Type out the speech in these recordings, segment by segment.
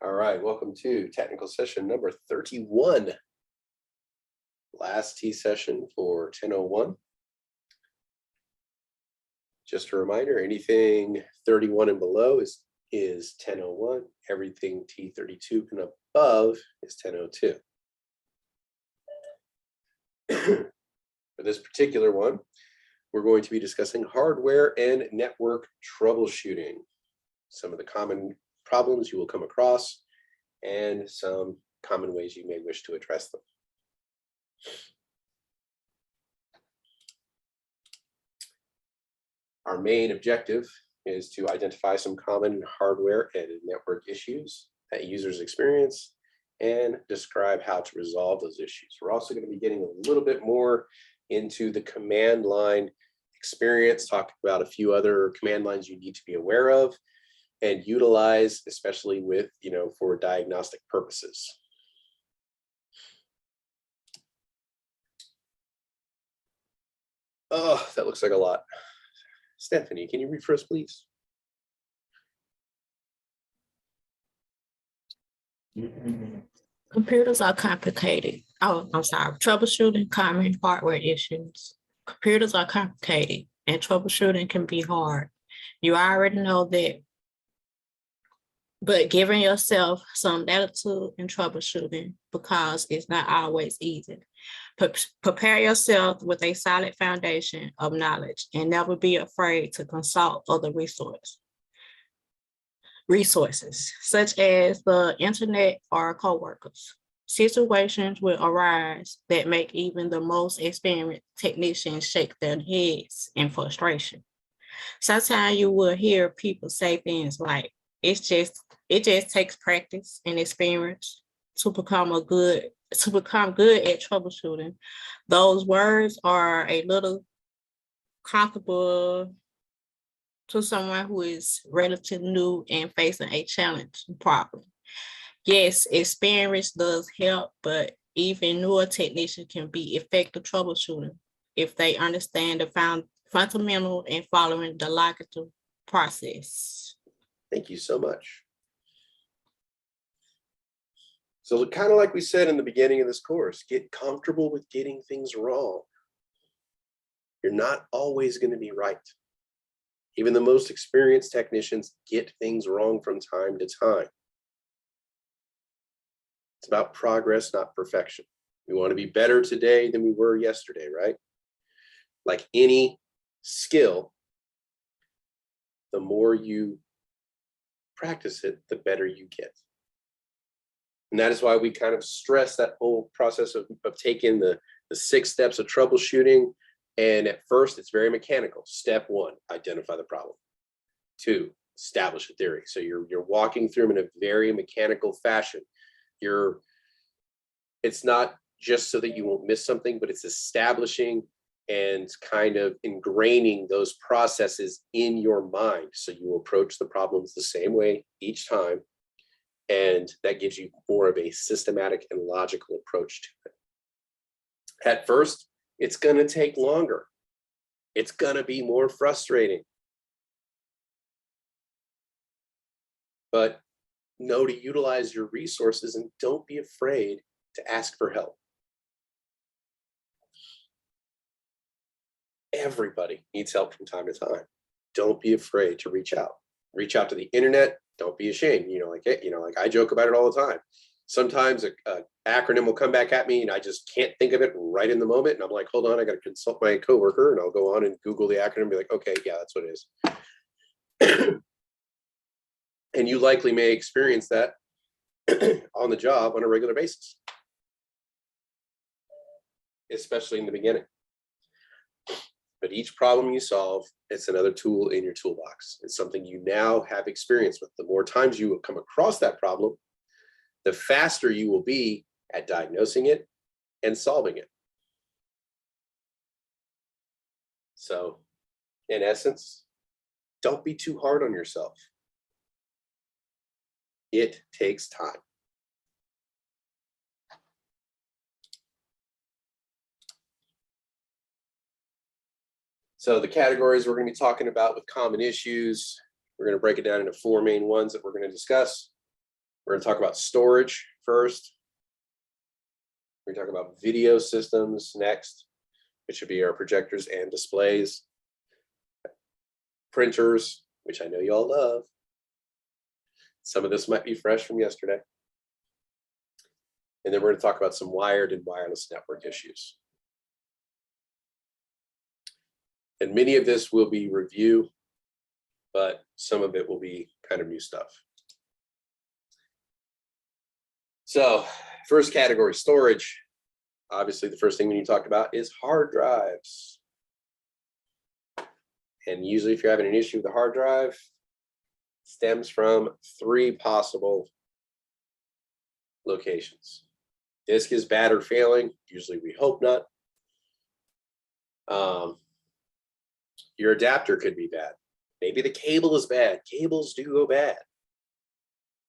All right, welcome to technical session number 31. Last T session for 1001. Just a reminder, anything 31 and below is 1001. Everything T32 and above is 1002. For this particular one, we're going to be discussing hardware and network troubleshooting. Some of the common problems you will come across and some common ways you may wish to address them. Our main objective is to identify some common hardware and network issues that users experience and describe how to resolve those issues. We're also going to be getting a little bit more into the command line experience, talk about a few other command lines you need to be aware of and utilize, especially with, for diagnostic purposes. Oh, that looks like a lot. Stephanie, can you read for us, please? Computers are complicated. Oh, I'm sorry. Troubleshooting common hardware issues. Computers are complicated and troubleshooting can be hard. You already know that. But giving yourself some latitude in troubleshooting because it's not always easy. Prepare yourself with a solid foundation of knowledge and never be afraid to consult other resources, such as the internet or coworkers. Situations will arise that make even the most experienced technicians shake their heads in frustration. Sometimes you will hear people say things like, it just takes practice and experience to become good at troubleshooting. Those words are a little comfortable to someone who is relatively new and facing a challenging problem. Yes, experience does help, but even newer technicians can be effective troubleshooting if they understand the fundamental and following the logical process. Thank you so much. So kind of like we said in the beginning of this course, get comfortable with getting things wrong. You're not always going to be right. Even the most experienced technicians get things wrong from time to time. It's about progress, not perfection. We want to be better today than we were yesterday, right? Like any skill, the more you practice it, the better you get. And that is why we kind of stress that whole process of taking the 6 steps of troubleshooting. And at first, it's very mechanical. Step 1, identify the problem. 2, establish a theory. So you're walking through them in a very mechanical fashion. It's not just so that you won't miss something, but it's establishing and kind of ingraining those processes in your mind. So you approach the problems the same way each time. And that gives you more of a systematic and logical approach to it. At first, it's going to take longer. It's going to be more frustrating. But know to utilize your resources and don't be afraid to ask for help. Everybody needs help from time to time. Don't be afraid to reach out. Reach out to the internet. Don't be ashamed. Like I joke about it all the time. Sometimes an acronym will come back at me and I just can't think of it right in the moment. And I'm like, hold on, I got to consult my coworker, and I'll go on and Google the acronym and be like, okay, yeah, that's what it is. And you likely may experience that on the job on a regular basis, especially in the beginning. But each problem you solve, it's another tool in your toolbox. It's something you now have experience with. The more times you will come across that problem, the faster you will be at diagnosing it and solving it. So, in essence, don't be too hard on yourself. It takes time. So the categories we're going to be talking about with common issues, we're going to break it down into 4 main ones that we're going to discuss. We're going to talk about storage first. We're going to talk about video systems next, which should be our projectors and displays. Printers, which I know you all love. Some of this might be fresh from yesterday. And then we're going to talk about some wired and wireless network issues. And many of this will be review, but some of it will be kind of new stuff. So first category, storage. Obviously, the first thing we need to talk about is hard drives. And usually if you're having an issue with the hard drive, it stems from 3 possible locations. Disk is bad or failing. Usually we hope not. Your adapter could be bad. Maybe the cable is bad. Cables do go bad,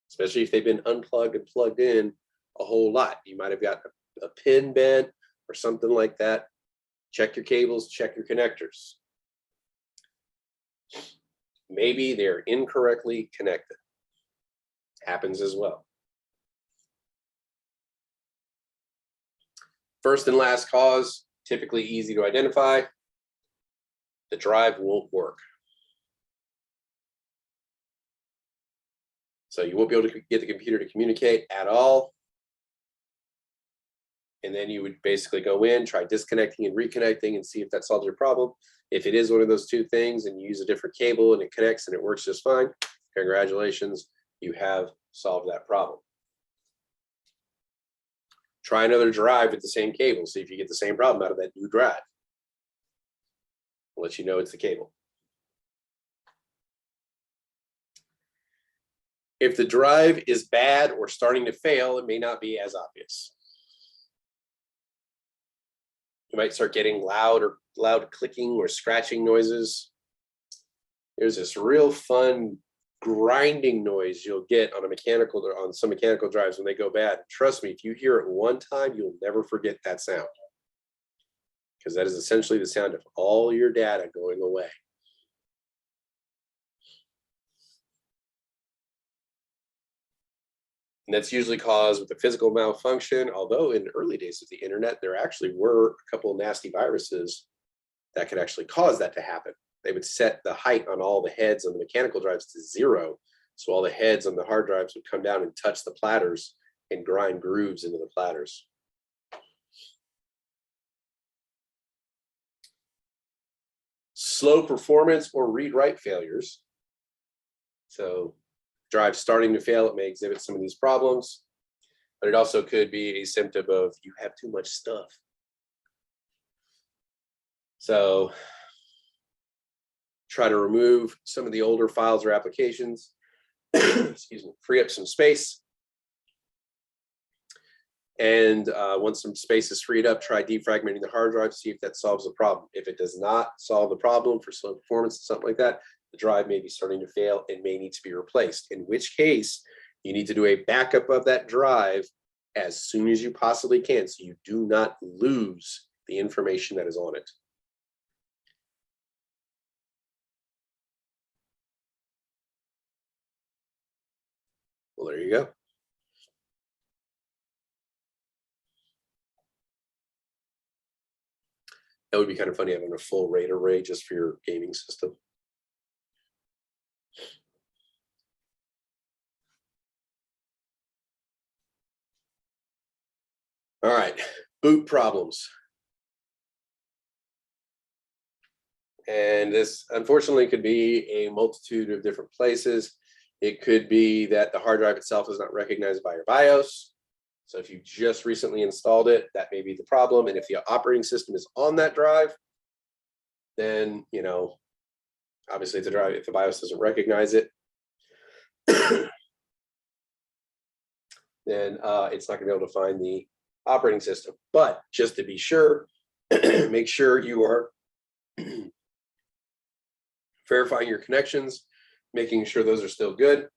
especially if they've been unplugged and plugged in a whole lot. You might have got a pin bent or something like that. Check your cables, check your connectors. Maybe they're incorrectly connected. Happens as well. First and last cause, typically easy to identify. The drive won't work. So you won't be able to get the computer to communicate at all. And then you would basically go in, try disconnecting and reconnecting and see if that solves your problem. If it is one of those 2 things and you use a different cable and it connects and it works just fine, congratulations, you have solved that problem. Try another drive with the same cable, see if you get the same problem out of that new drive. I'll let you know it's the cable. If the drive is bad or starting to fail, it may not be as obvious. You might start getting loud clicking or scratching noises. There's this real fun grinding noise you'll get on some mechanical drives when they go bad. Trust me, if you hear it one time, you'll never forget that sound, because that is essentially the sound of all your data going away. And that's usually caused with a physical malfunction, although in the early days of the internet, there actually were a couple of nasty viruses that could actually cause that to happen. They would set the height on all the heads on the mechanical drives to 0. So all the heads on the hard drives would come down and touch the platters and grind grooves into the platters. Slow performance or read-write failures. So drive starting to fail, it may exhibit some of these problems, but it also could be a symptom of you have too much stuff. So try to remove some of the older files or applications, excuse me, free up some space. And once some space is freed up, try defragmenting the hard drive, see if that solves the problem. If it does not solve the problem for slow performance, something like that, the drive may be starting to fail and may need to be replaced, in which case you need to do a backup of that drive as soon as you possibly can, so you do not lose the information that is on it. Well, there you go. That would be kind of funny, having a full RAID array just for your gaming system. All right, boot problems. And this, unfortunately, could be a multitude of different places. It could be that the hard drive itself is not recognized by your BIOS. So if you just recently installed it, that may be the problem. And if the operating system is on that drive, then, you know, obviously if the BIOS doesn't recognize it, then it's not gonna be able to find the operating system. But just to be sure, make sure you are verifying your connections, making sure those are still good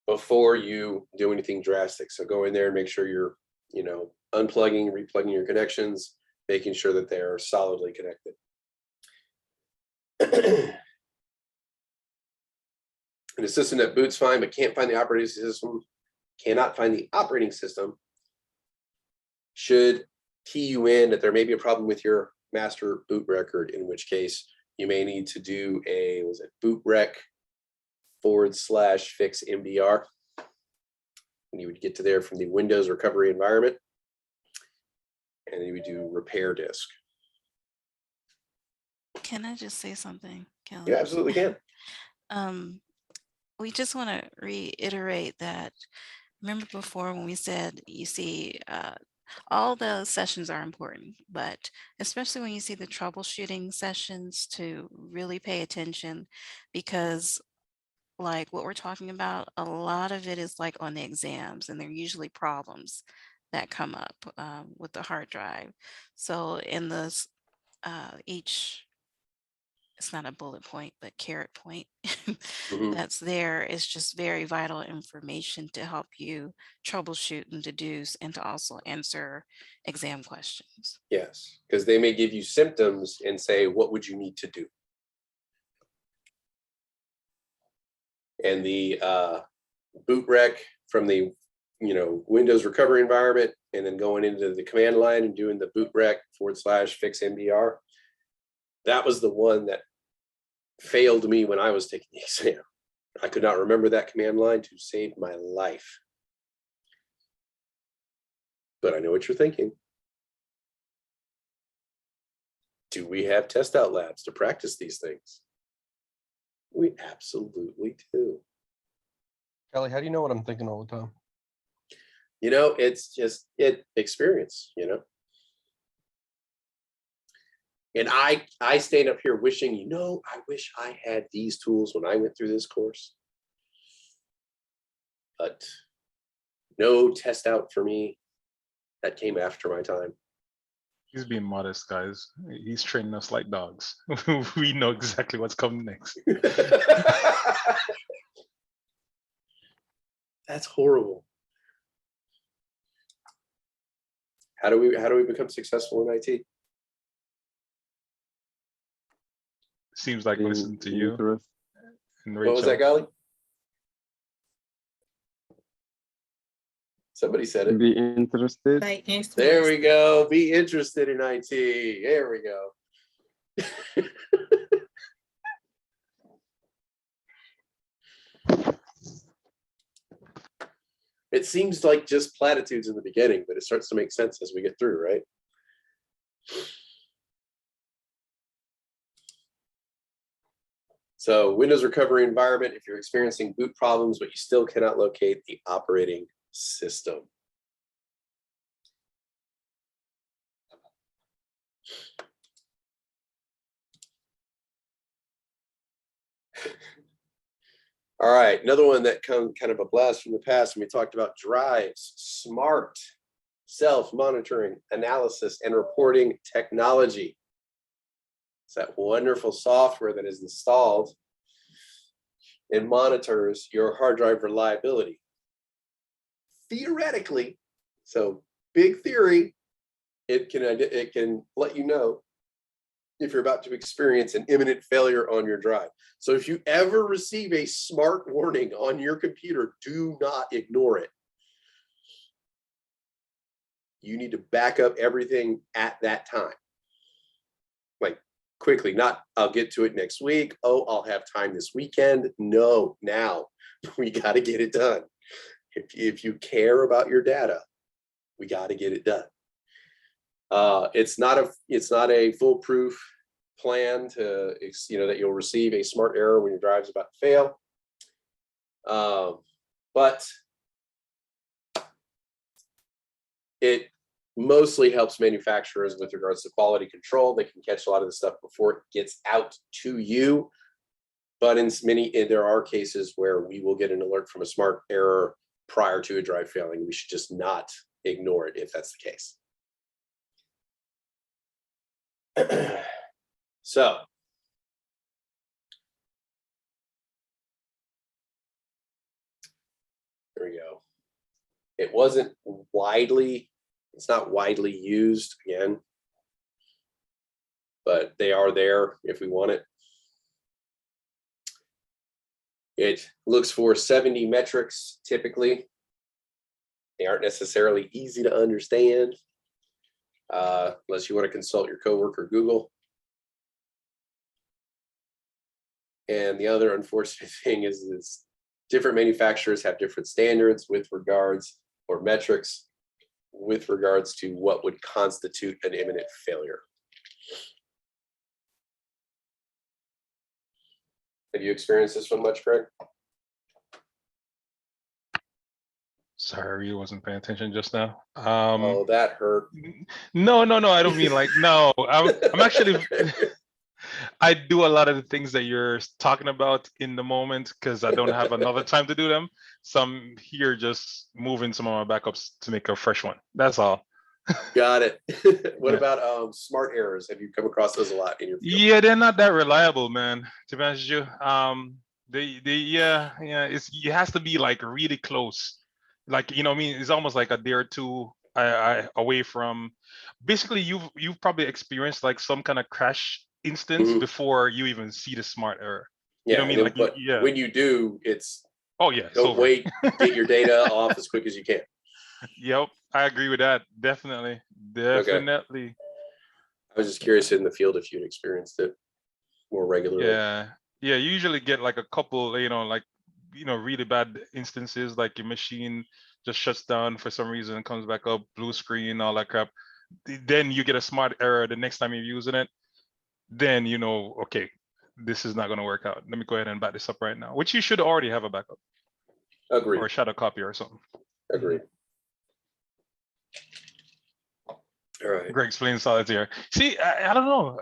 before you do anything drastic. So go in there and make sure you're, you know, unplugging, replugging your connections, making sure that they are solidly connected. An system that boots fine but can't find the operating system cannot find the operating system should key you in that there may be a problem with your master boot record, in which case you may need to do a, was it bootrec/fix MDR. And you would get to there from the Windows recovery environment. And you would do repair disk. Can I just say something, Kelly? You absolutely can. We just want to reiterate that, remember before when we said you see all the sessions are important, but especially when you see the troubleshooting sessions, to really pay attention, because like what we're talking about, a lot of it is like on the exams, and they're usually problems that come up with the hard drive. So in this each, it's not a bullet point, but carrot point that's there is just very vital information to help you troubleshoot and deduce, and to also answer exam questions. Yes, because they may give you symptoms and say, what would you need to do? And the boot rec from the Windows recovery environment, and then going into the command line and doing the boot rec/fix MDR. That was the one that failed me when I was taking the exam. I could not remember that command line to save my life. But I know what you're thinking. Do we have test out labs to practice these things? We absolutely do. Kelly, how do you know what I'm thinking all the time? It's just experience, And I stand up here wishing, I wish I had these tools when I went through this course. But no test out for me. That came after my time. He's being modest, guys. He's training us like dogs. We know exactly what's coming next. That's horrible. How do we become successful in IT? Seems like listening to you. And What was that, Golly? Somebody said it. Be interested. There we go. Be interested in IT. There we go. It seems like just platitudes in the beginning, but it starts to make sense as we get through, right? So Windows recovery environment, if you're experiencing boot problems, but you still cannot locate the operating system. All right, another one that comes kind of a blast from the past when we talked about drives, smart self-monitoring, analysis, and reporting technology. It's that wonderful software that is installed and monitors your hard drive reliability. Theoretically, so big theory, it can let you know if you're about to experience an imminent failure on your drive. So if you ever receive a smart warning on your computer, do not ignore it. You need to back up everything at that time. Like quickly, not I'll get to it next week. Oh, I'll have time this weekend. No, now we got to get it done. If you care about your data, we got to get it done. It's not a foolproof plan to that you'll receive a smart error when your drive's about to fail. But it mostly helps manufacturers with regards to quality control. They can catch a lot of the stuff before it gets out to you. But there are cases where we will get an alert from a smart error prior to a drive failing. We should just not ignore it if that's the case. So there we go. It's not widely used again, but they are there if we want it. It looks for 70 metrics typically They aren't necessarily easy to understand, unless you want to consult your coworker Google. And the other unfortunate thing is different manufacturers have different standards with regards, or metrics with regards to what would constitute an imminent failure. Have you experienced this one much, Greg? Sorry, I really wasn't paying attention just now. Oh, that hurt. No, I don't mean like, no, I'm actually, I do a lot of the things that you're talking about in the moment because I don't have another time to do them. So I'm here just moving some of my backups to make a fresh one. That's all. Got it. What Yeah. about smart errors? Have you come across those a lot in your field? Yeah, they're not that reliable, man. To be honest with you, yeah, it has to be like really close. Like, you know what I mean? It's almost like a day or two away from. Basically, you've probably experienced like some kind of crash instance Mhm. before you even see the smart error. Yeah, You know what I mean? and Like, then, but yeah. when you do, it's Oh yeah, it's don't over. wait, get your data off as quick as you can. Yep, I agree with that. Definitely. I was just curious in the field if you'd experienced it more regularly. Yeah, you usually get like a couple, really bad instances, like your machine just shuts down for some reason and comes back up, blue screen, all that crap. Then you get a smart error the next time you're using it. Then you know, okay, this is not going to work out. Let me go ahead and back this up right now, which you should already have a backup Agreed. or a shadow copy or something. Agreed. All right. Greg's playing solitaire. See, I don't know.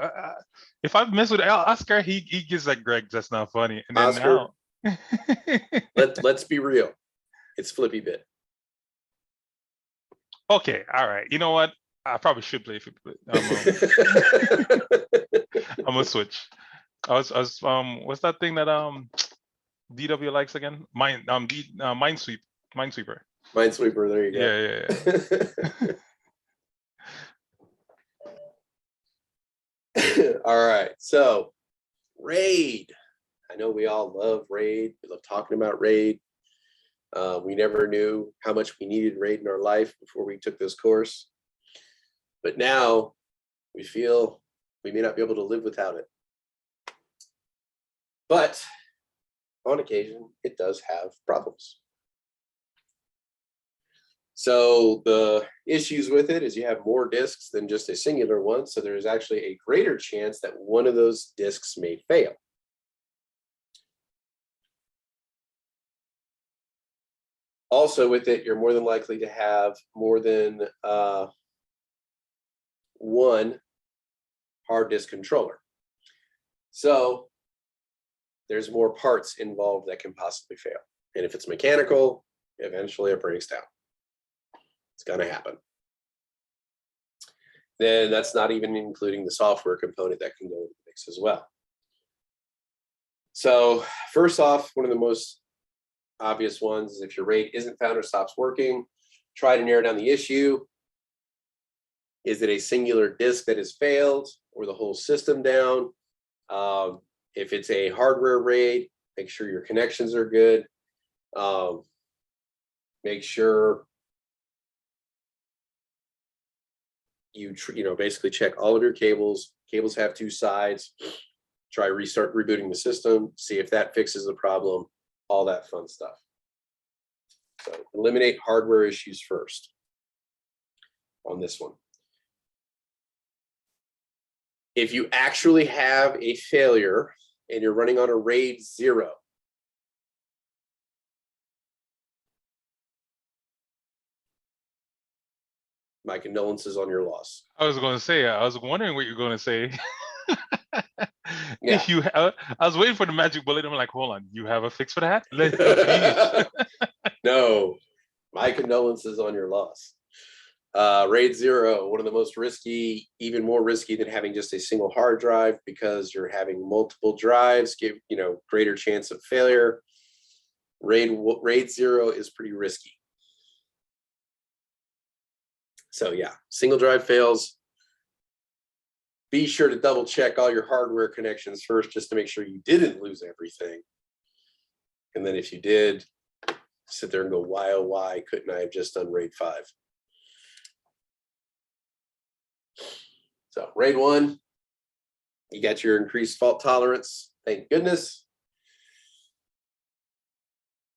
If I've messed with Oscar, he gets like, Greg, that's not funny. And then Oscar, now. let's be real. It's Flippy Bit. Okay, all right. You know what? I probably should play Flippy Bit. I'm gonna switch. I was what's that thing that DW likes again? Minesweeper. Minesweeper, there you go. Yeah. All right, so RAID. I know we all love RAID. We love talking about RAID. We never knew how much we needed RAID in our life before we took this course. But now we feel we may not be able to live without it. But on occasion, it does have problems. So the issues with it is you have more disks than just a singular one. So there's actually a greater chance that one of those disks may fail. Also with it, you're more than likely to have more than one hard disk controller. So there's more parts involved that can possibly fail. And if it's mechanical, eventually it breaks down. It's going to happen. Then that's not even including the software component that can go into the mix as well. So first off, one of the most obvious ones is if your RAID isn't found or stops working, try to narrow down the issue. Is it a singular disk that has failed or the whole system down? If it's a hardware RAID, make sure your connections are good. Make sure you basically check all of your cables. Cables have two sides. Try rebooting the system, see if that fixes the problem, all that fun stuff. So eliminate hardware issues first on this one. If you actually have a failure and you're running on a RAID 0, my condolences on your loss. I was going to say, I was wondering what you're going to say. Yeah. I was waiting for the magic bullet. I'm like, hold on, you have a fix for that? Please. No, my condolences on your loss. RAID 0, one of the most risky, even more risky than having just a single hard drive, because you're having multiple drives, give greater chance of failure. RAID 0 is pretty risky. So yeah, single drive fails. Be sure to double check all your hardware connections first, just to make sure you didn't lose everything. And then if you did, sit there and go, why, oh, why couldn't I have just done RAID 5? So RAID 1, you got your increased fault tolerance. Thank goodness.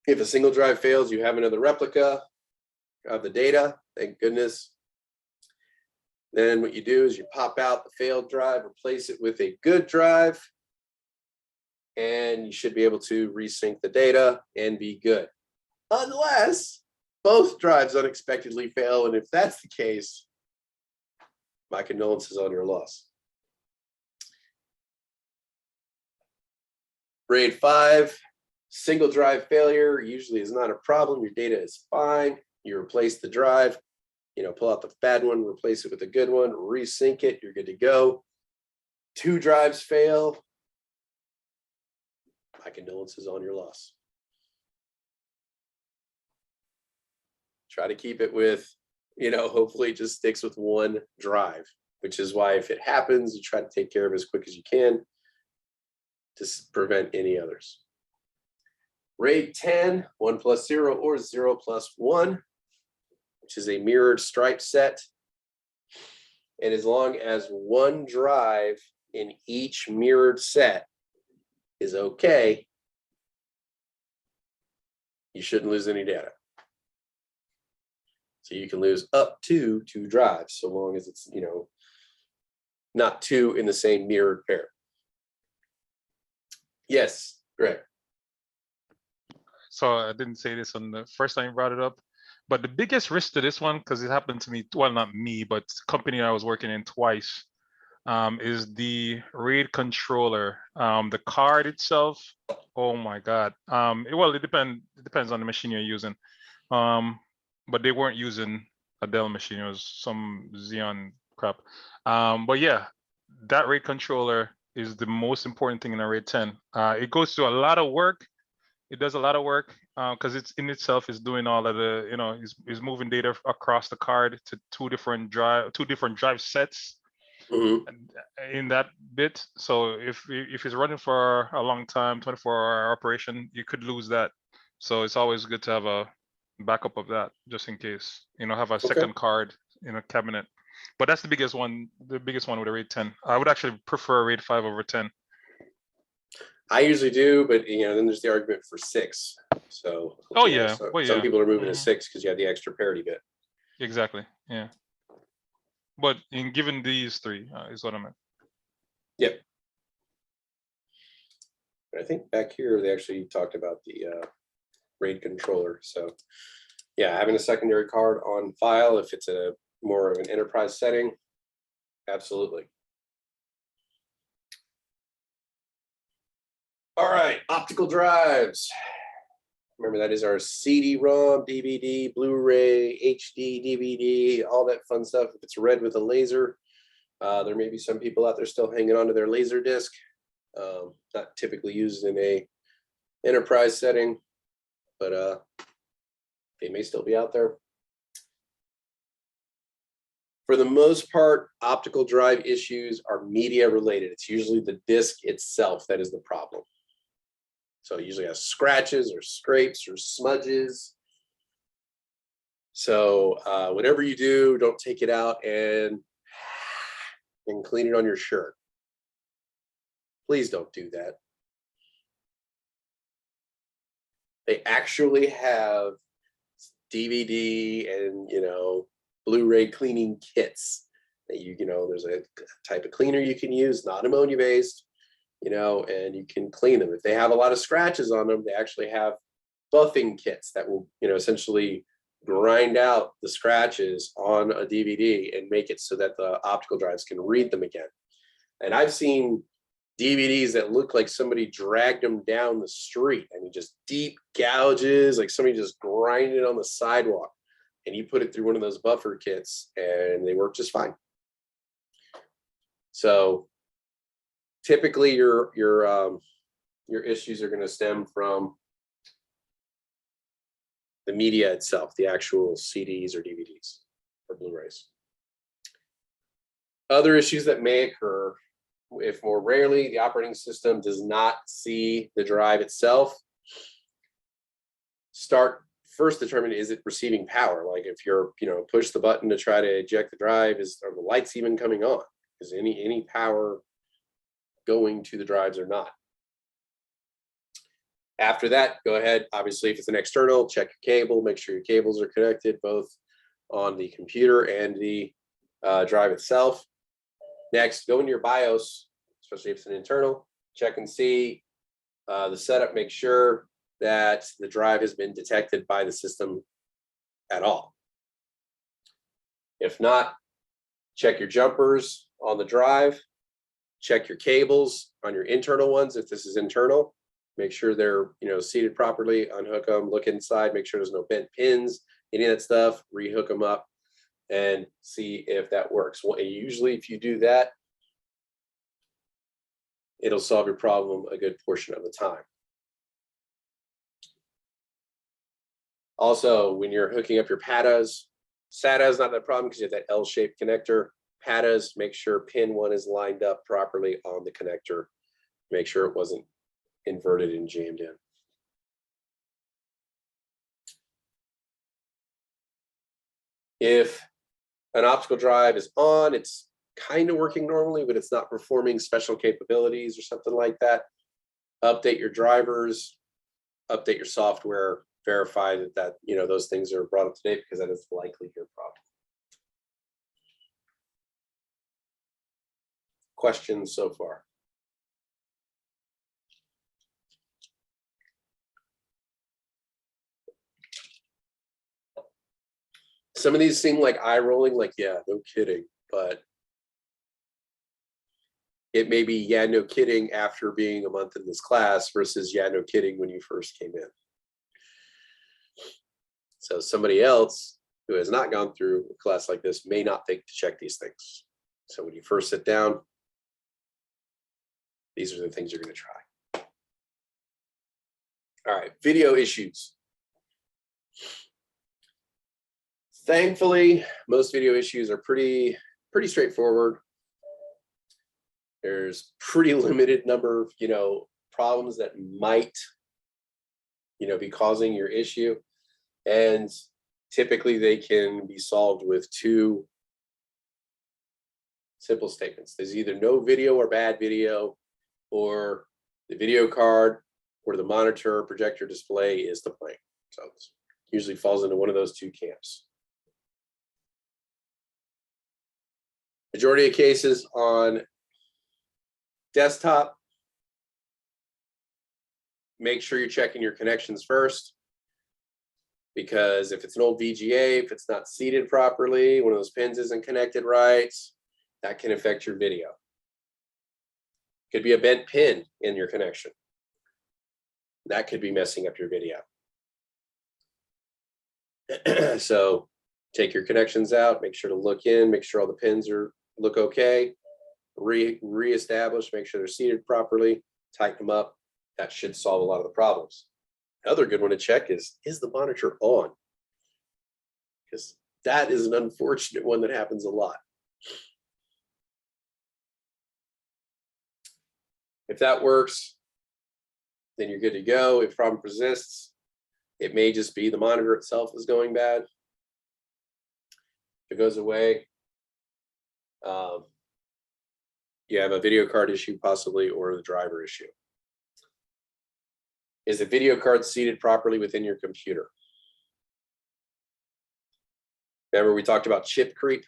If a single drive fails, you have another replica of the data. Thank goodness. Then what you do is you pop out the failed drive, replace it with a good drive, and you should be able to resync the data and be good. Unless both drives unexpectedly fail, and if that's the case, my condolences on your loss. RAID 5, single drive failure usually is not a problem. Your data is fine. You replace the drive, pull out the bad one, replace it with a good one, resync it, you're good to go. 2 drives fail. My condolences on your loss. Try to keep it with, hopefully it just sticks with 1 drive, which is why if it happens, you try to take care of it as quick as you can to prevent any others. RAID 10, 1 plus 0 or 0 plus 1, which is a mirrored stripe set. And as long as 1 drive in each mirrored set is okay, you shouldn't lose any data. So you can lose up to 2 drives, so long as it's, not 2 in the same mirrored pair. Yes, Greg. So I didn't say this on the first time you brought it up, but the biggest risk to this one, because it happened to me, well, not me, but the company I was working in twice, is the RAID controller. The card itself, oh my God. It depends on the machine you're using. But they weren't using a Dell machine, it was some Xeon crap. But yeah, that RAID controller is the most important thing in a RAID 10. It goes through a lot of work. It does a lot of work because it's in itself is doing all of the, is moving data across the card to two different drive sets. In that bit. So if it's running for a long time, 24-hour operation, you could lose that. So it's always good to have a backup of that just in case, have a second card in a cabinet. But that's the biggest one with a RAID 10. I would actually prefer RAID 5 over 10. I usually do, but then there's the argument for 6. So some people are moving to 6 because you have the extra parity bit. Exactly. Yeah. But in given these 3 is what I meant. Yep. I think back here they actually talked about the RAID controller. So yeah, having a secondary card on file if it's a more of an enterprise setting, absolutely. All right, optical drives. Remember, that is our CD-ROM, DVD, Blu-ray, HD, DVD, all that fun stuff. If it's read with a laser, there may be some people out there still hanging on to their laser disc. Not typically used in a enterprise setting, but they may still be out there. For the most part, optical drive issues are media related. It's usually the disc itself that is the problem. So it usually has scratches or scrapes or smudges. So whatever you do, don't take it out and clean it on your shirt. Please don't do that. They actually have DVD and Blu-ray cleaning kits that there's a type of cleaner you can use, not ammonia based, and you can clean them. If they have a lot of scratches on them, they actually have buffing kits that will, essentially grind out the scratches on a DVD and make it so that the optical drives can read them again. And I've seen DVDs that look like somebody dragged them down the street. I mean, just deep gouges, like somebody just grinded it on the sidewalk. And you put it through one of those buffer kits and they work just fine. So typically your issues are going to stem from the media itself, the actual CDs or DVDs or Blu-rays. Other issues that may occur, if more rarely the operating system does not see the drive itself, start first determine, is it receiving power? Like if you're, push the button to try to eject the drive, are the lights even coming on? Is any power going to the drives or not? After that, go ahead. Obviously, if it's an external, check your cable, make sure your cables are connected both on the computer and the drive itself. Next, go into your BIOS, especially if it's an internal, check and see the setup, make sure that the drive has been detected by the system at all. If not, check your jumpers on the drive, check your cables on your internal ones. If this is internal, make sure they're seated properly, unhook them, look inside, make sure there's no bent pins, any of that stuff, rehook them up and see if that works. Well, usually if you do that, it'll solve your problem a good portion of the time. Also, when you're hooking up your PATAs, SATA is not that problem because you have that L-shaped connector. PATAs, make sure pin 1 is lined up properly on the connector. Make sure it wasn't inverted and jammed in. If an optical drive is on, it's kind of working normally, but it's not performing special capabilities or something like that, update your drivers, update your software, verify that those things are brought up to date, because that is likely your problem. Questions so far? Some of these seem like eye rolling, like, yeah, no kidding, but it may be, yeah, no kidding after being a month in this class versus, yeah, no kidding when you first came in. So somebody else who has not gone through a class like this may not think to check these things. So when you first sit down, these are the things you're going to try. All right, video issues. Thankfully, most video issues are pretty straightforward. There's pretty limited number of problems that might be causing your issue, and typically they can be solved with 2 simple statements. There's either no video or bad video, or the video card or the monitor or projector display is to blame. So it usually falls into one of those 2 camps. Majority of cases on desktop, make sure you're checking your connections first, because if it's an old VGA, if it's not seated properly, one of those pins isn't connected right, that can affect your video. Could be a bent pin in your connection. That could be messing up your video. So take your connections out, make sure to look in, make sure all the pins look okay, reestablish, make sure they're seated properly, tighten them up. That should solve a lot of the problems. Another good one to check is the monitor on? Because that is an unfortunate one that happens a lot. If that works, then you're good to go. If problem persists, it may just be the monitor itself is going bad. If it goes away, you have a video card issue possibly, or the driver issue. Is the video card seated properly within your computer? Remember, we talked about chip creep.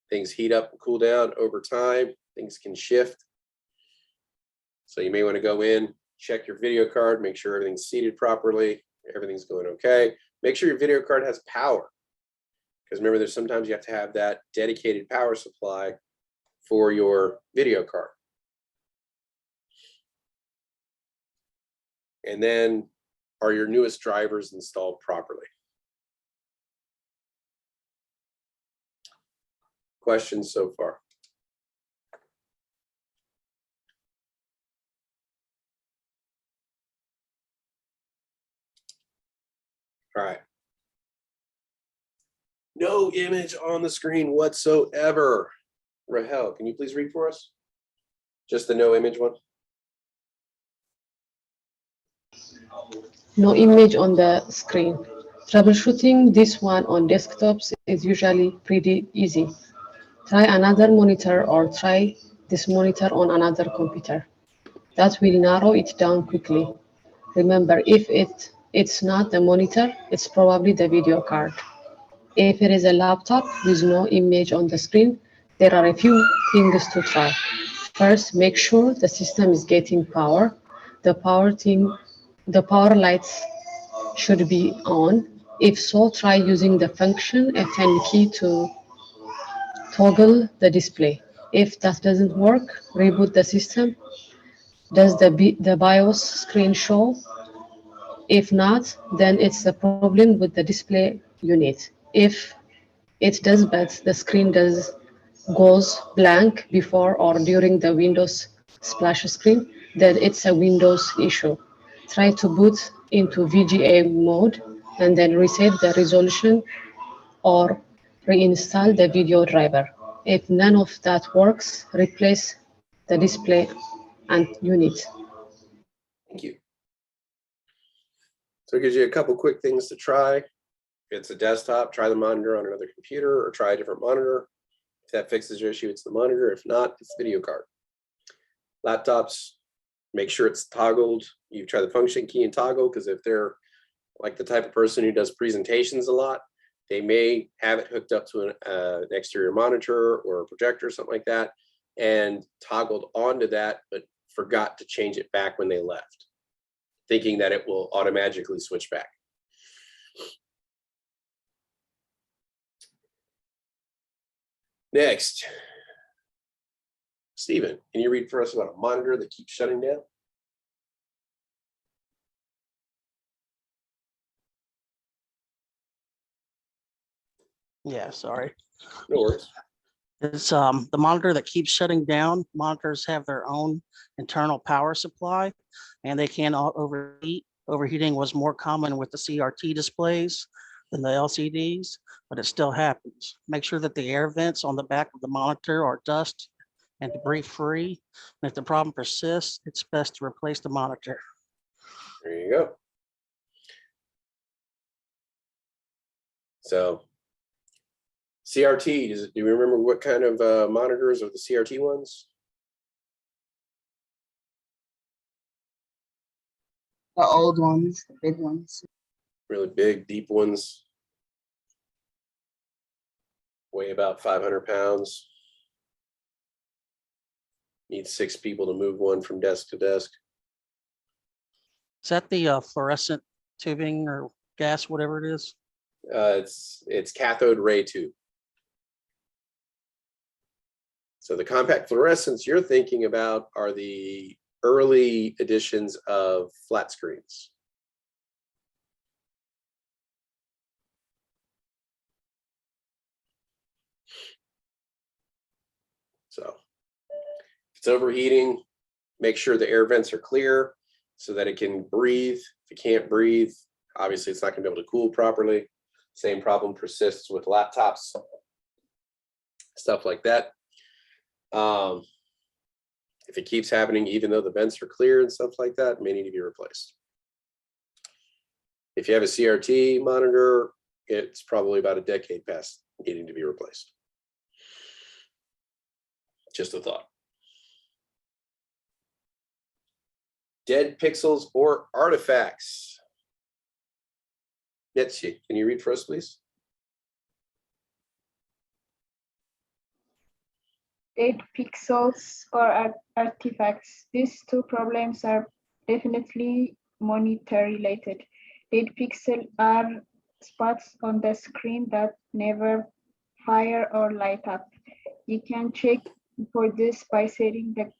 Things heat up and cool down over time. Things can shift. So you may want to go in, check your video card, make sure everything's seated properly, everything's going okay. Make sure your video card has power. Because remember, there's sometimes you have to have that dedicated power supply for your video card. And then, are your newest drivers installed properly? Questions so far? All right. No image on the screen whatsoever. Rahel, can you please read for us? Just the no image one. No image on the screen. Troubleshooting this one on desktops is usually pretty easy. Try another monitor or try this monitor on another computer. That will narrow it down quickly. Remember, if it's not the monitor, it's probably the video card. If it is a laptop with no image on the screen, there are a few things to try. First, make sure the system is getting power. The power thing, the power lights should be on. If so, try using the function Fn key to toggle the display. If that doesn't work, reboot the system. Does the BIOS screen show? If not, then it's a problem with the display unit. If it does, but the screen goes blank before or during the Windows splash screen, then it's a Windows issue. Try to boot into VGA mode and then reset the resolution or reinstall the video driver. If none of that works, replace the display and unit. Thank you. So it gives you a couple quick things to try. If it's a desktop, try the monitor on another computer or try a different monitor. If that fixes your issue, it's the monitor. If not, it's the video card. Laptops, make sure it's toggled. You try the function key and toggle, because if they're like the type of person who does presentations a lot, they may have it hooked up to an exterior monitor or a projector or something like that and toggled onto that, but forgot to change it back when they left, thinking that it will automatically switch back. Next, Stephen, can you read for us about a monitor that keeps shutting down? Yeah, sorry. No worries. It's the monitor that keeps shutting down. Monitors have their own internal power supply and they can overheat. Overheating was more common with the CRT displays than the LCDs, but it still happens. Make sure that the air vents on the back of the monitor are dust and debris free. And if the problem persists, it's best to replace the monitor. There you go. So CRT, do you remember what kind of monitors are the CRT ones? The old ones, the big ones. Really big, deep ones. Weigh about 500 pounds. Need 6 people to move one from desk to desk. Is that the fluorescent tubing or gas, whatever it is? It's cathode ray tube. So the compact fluorescents you're thinking about are the early editions of flat screens. So if it's overheating, make sure the air vents are clear so that it can breathe. If it can't breathe, obviously it's not going to be able to cool properly. Same problem persists with laptops, stuff like that. If it keeps happening, even though the vents are clear and stuff like that, it may need to be replaced. If you have a CRT monitor, it's probably about a decade past needing to be replaced. Just a thought. Dead pixels or artifacts. Netstat, can you read for us, please? Dead pixels or artifacts. These two problems are definitely monitor related. Dead pixels are spots on the screen that never fire or light up. You can check for this by setting the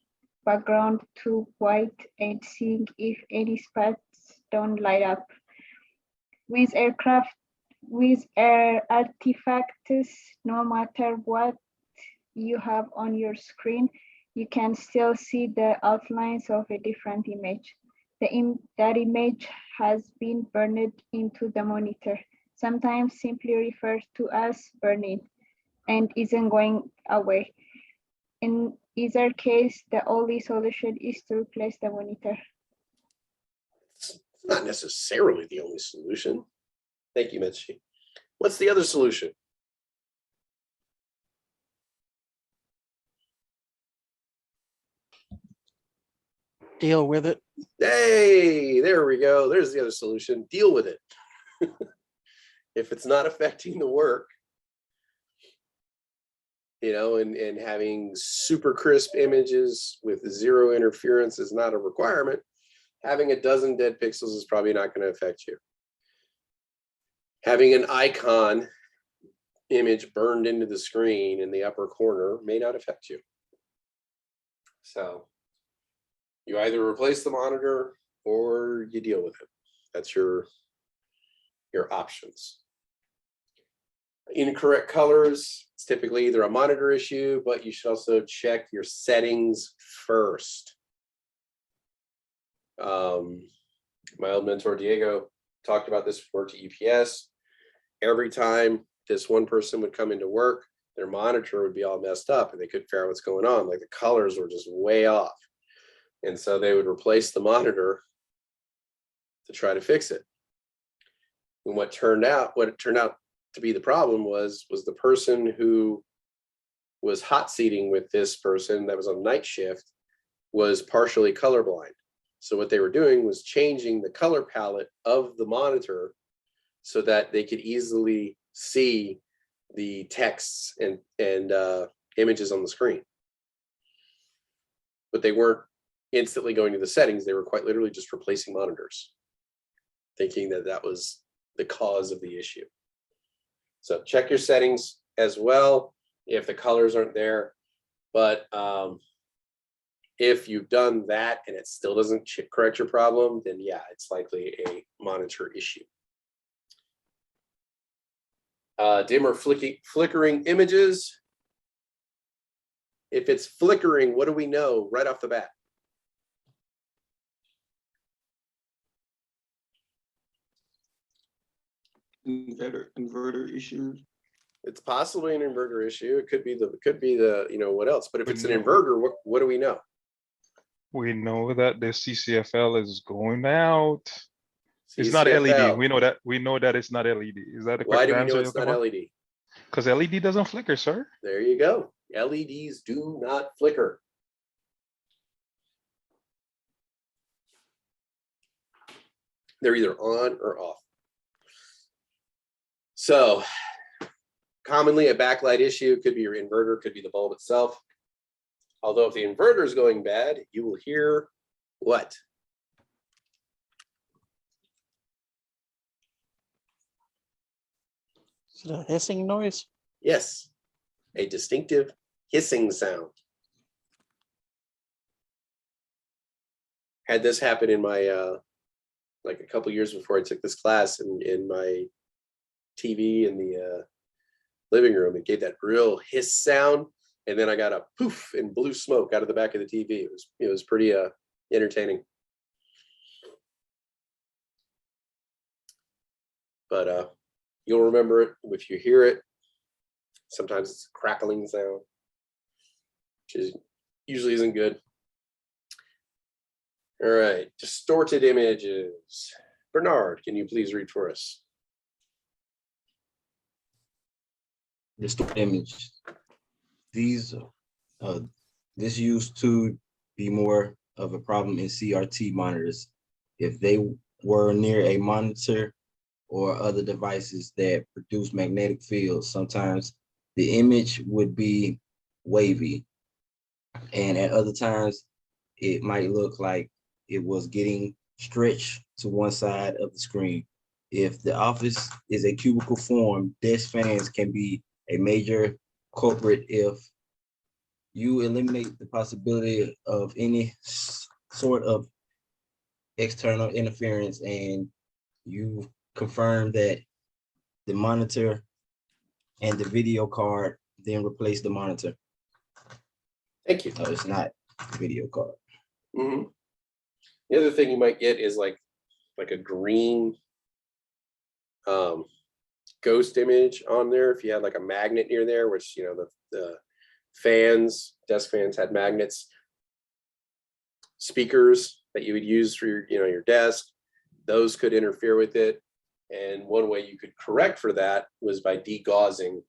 background to white and seeing if any spots don't light up. With artifacts, no matter what you have on your screen, you can still see the outlines of a different image. That image has been burned into the monitor, sometimes simply referred to as burning, and isn't going away. In either case, the only solution is to replace the monitor. It's not necessarily the only solution. Thank you, Mitzi. What's the other solution? Deal with it. Hey, there we go. There's the other solution. Deal with it. If it's not affecting the work, you know, and having super crisp images with zero interference is not a requirement. Having a dozen dead pixels is probably not going to affect you. Having an icon image burned into the screen in the upper corner may not affect you. So you either replace the monitor or you deal with it. That's your options. Incorrect colors, it's typically either a monitor issue, but you should also check your settings first. My old mentor Diego talked about this before to EPS. Every time this one person would come into work, their monitor would be all messed up and they couldn't figure out what's going on. Like the colors were just way off. And so they would replace the monitor to try to fix it. And what it turned out to be the problem was the person who was hot seating with this person that was on night shift was partially colorblind. So what they were doing was changing the color palette of the monitor so that they could easily see the texts and images on the screen. But they weren't instantly going to the settings. They were quite literally just replacing monitors, thinking that that was the cause of the issue. So check your settings as well if the colors aren't there. But if you've done that and it still doesn't correct your problem, then yeah, it's likely a monitor issue. Dim or flickering images. If it's flickering, what do we know right off the bat? Inverter issues. It's possibly an inverter issue. It could be the you know what else. But if it's an inverter, what do we know? We know that the CCFL is going out. It's not CCFL. LED. We know that it's not LED. Is that the Why correct do we answer? know it's not LED? Because LED doesn't flicker, sir. There you go. LEDs do not flicker. They're either on or off. So commonly a backlight issue could be your inverter, could be the bulb itself. Although if the inverter is going bad, you will hear what? Is it a hissing noise? Yes, a distinctive hissing sound. Had this happen in my, like a couple years before I took this class in my TV in the living room. It gave that real hiss sound. And then I got a poof and blue smoke out of the back of the TV. It was pretty entertaining. But you'll remember it if you hear it. Sometimes it's a crackling sound, which usually isn't good. All right, distorted images. Bernard, can you please read for us? Distorted image. These this used to be more of a problem in CRT monitors. If they were near a monitor or other devices that produce magnetic fields, sometimes the image would be wavy. And at other times, it might look like it was getting stretched to one side of the screen. If the office is a cubical form, desk fans can be a major culprit. If you eliminate the possibility of any sort of external interference and you confirm that the monitor and the video card, then replace the monitor. Thank you. No, it's not the video card. Mm-hmm. The other thing you might get is like a green ghost image on there. If you had like a magnet near there, which, you know, the fans, desk fans had magnets, speakers that you would use for your, you know, your desk, those could interfere with it. And one way you could correct for that was by degaussing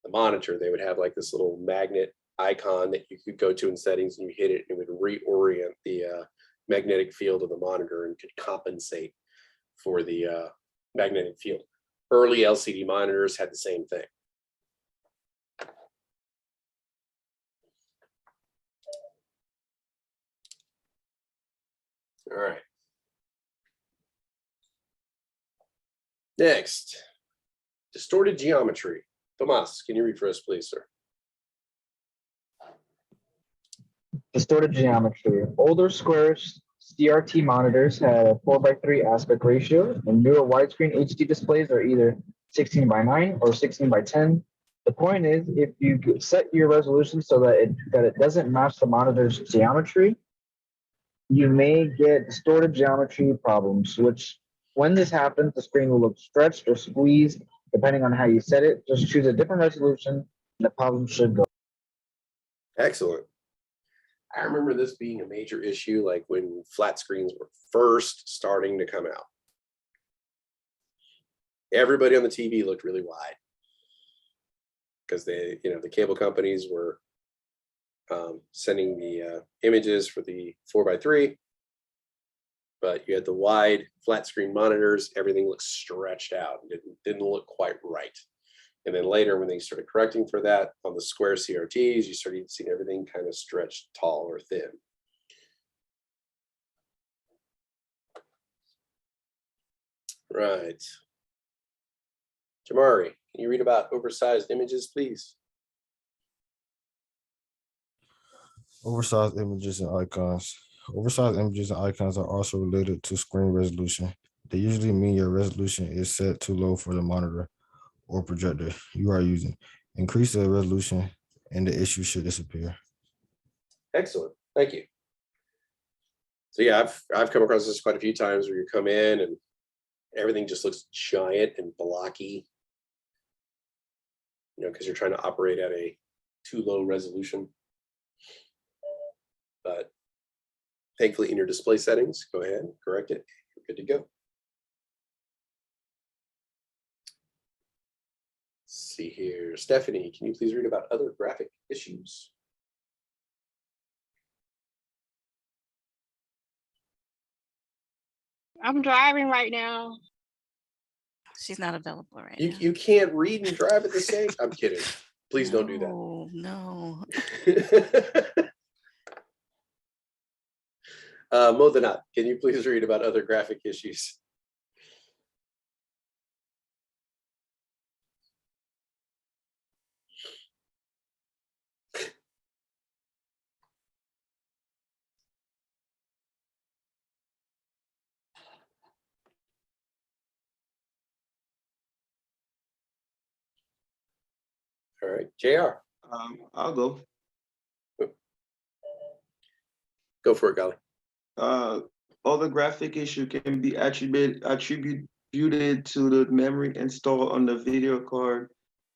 the monitor. They would have like this little magnet icon that you could go to in settings, and you hit it and it would reorient the magnetic field of the monitor and could compensate for the magnetic field. Early LCD monitors had the same thing. All right. Next, distorted geometry. Tomas, can you read for us, please, sir? Distorted geometry. Older square CRT monitors had a 4:3 aspect ratio, and newer widescreen HD displays are either 16:9 or 16:10. The point is, if you set your resolution so that it doesn't match the monitor's geometry, you may get distorted geometry problems, which when this happens, the screen will look stretched or squeezed, depending on how you set it. Just choose a different resolution, and the problem should go. Excellent. I remember this being a major issue, like when flat screens were first starting to come out. Everybody on the TV looked really wide because they, the cable companies were sending the images for the 4:3, but you had the wide flat screen monitors. Everything looked stretched out and didn't look quite right. And then later, when they started correcting for that on the square CRTs, you started seeing everything kind of stretched tall or thin. Right. Jamari, can you read about oversized images, please? Oversized images and icons. Oversized images and icons are also related to screen resolution. They usually mean your resolution is set too low for the monitor or projector you are using. Increase the resolution and the issue should disappear. Excellent, thank you. So yeah, I've come across this quite a few times where you come in and everything just looks giant and blocky, because you're trying to operate at a too low resolution. But thankfully in your display settings, go ahead, correct it, you're good to go. Let's see here, Stephanie, can you please read about other graphic issues? I'm driving right now. She's not available right You now. you can't read and drive at the same. I'm kidding. Please don't do that. Oh, no. Modanat, can you please read about other graphic issues? All right, JR. I'll go. Go for it, Golly. All the graphic issue can be attributed to the memory installed on the video card.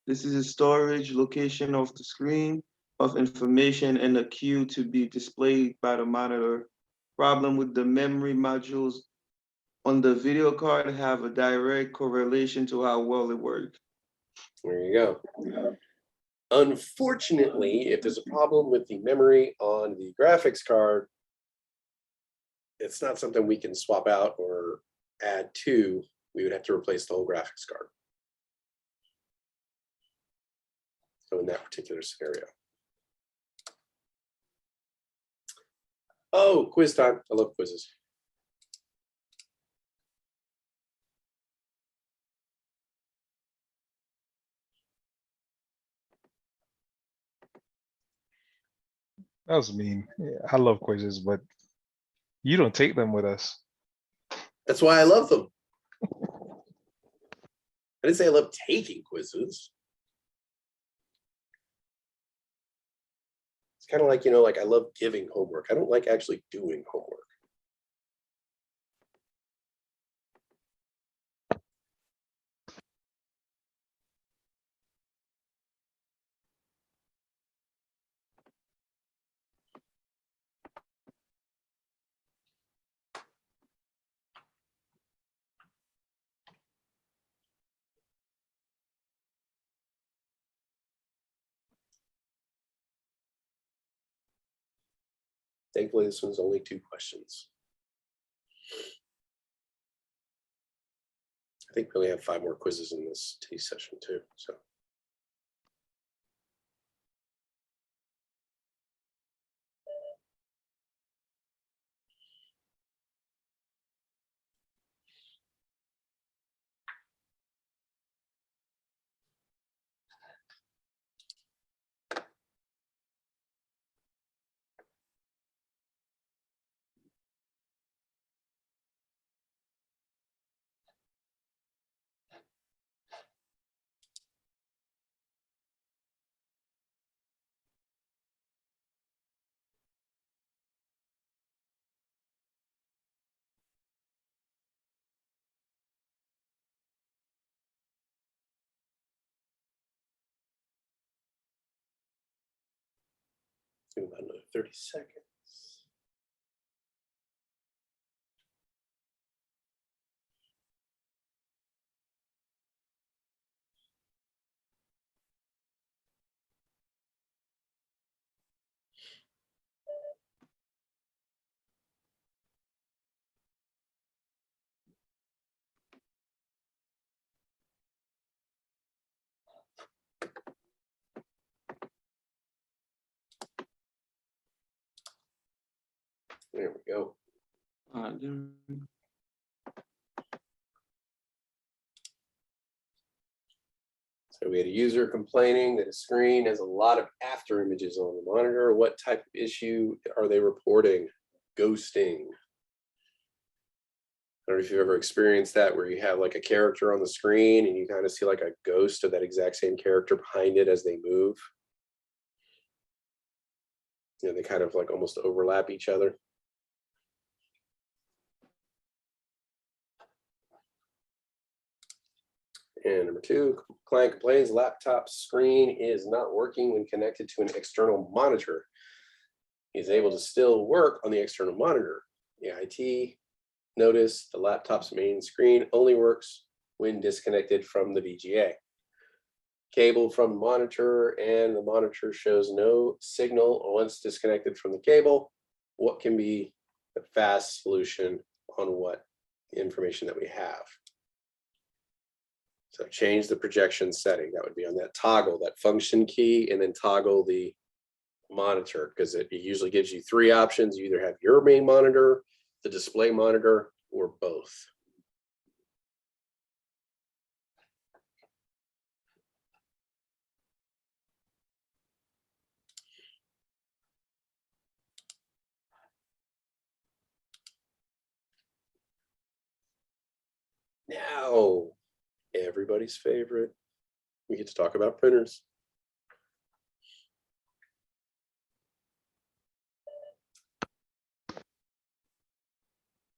This is a storage location of the screen of information and a queue to be displayed by the monitor. Problem with the memory modules on the video card have a direct correlation to how well it works. There you go. Unfortunately, if there's a problem with the memory on the graphics card, it's not something we can swap out or add to. We would have to replace the whole graphics card. So in that particular scenario. Oh, quiz time. I love quizzes. That was mean. Yeah, I love quizzes, but you don't take them with us. That's why I love them. I didn't say I love taking quizzes. It's kind of like, like I love giving homework. I don't like actually doing homework. Thankfully, this one's only 2 questions. I think we only have 5 more quizzes in this T session too, so. Give about another 30 seconds. There we go. So we had a user complaining that a screen has a lot of after images on the monitor. What type of issue are they reporting? Ghosting. I don't know if you've ever experienced that, where you have like a character on the screen and you kind of see like a ghost of that exact same character behind it as they move. You know, they kind of like almost overlap each other. And number 2, client complains laptop screen is not working when connected to an external monitor. He's able to still work on the external monitor. The IT notice the laptop's main screen only works when disconnected from the VGA. Cable from the monitor, and the monitor shows no signal once disconnected from the cable. What can be the fast solution on what information that we have? So change the projection setting. That would be on that toggle, that function key, and then toggle the monitor, because it usually gives you 3 options. You either have your main monitor, the display monitor, or both. Now, everybody's favorite. We get to talk about printers.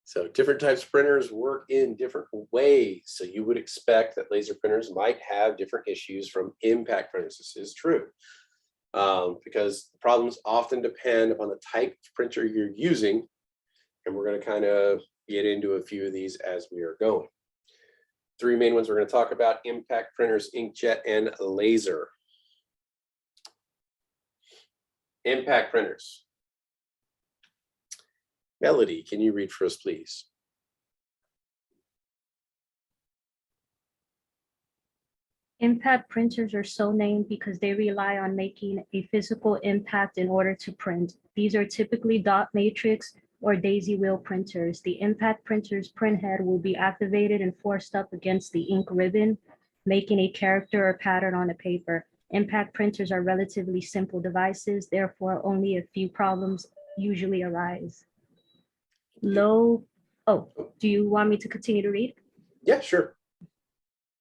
So different types of printers work in different ways. So you would expect that laser printers might have different issues from impact printers. This is true because the problems often depend upon the type of printer you're using. And we're going to kind of get into a few of these as we are going. 3 main ones we're going to talk about: impact printers, inkjet, and laser. Impact printers. Melody, can you read for us, please? Impact printers are so named because they rely on making a physical impact in order to print. These are typically dot matrix or daisy wheel printers. The impact printer's print head will be activated and forced up against the ink ribbon, making a character or pattern on the paper. Impact printers are relatively simple devices, therefore only a few problems usually arise. Do you want me to continue to read? Yeah, sure.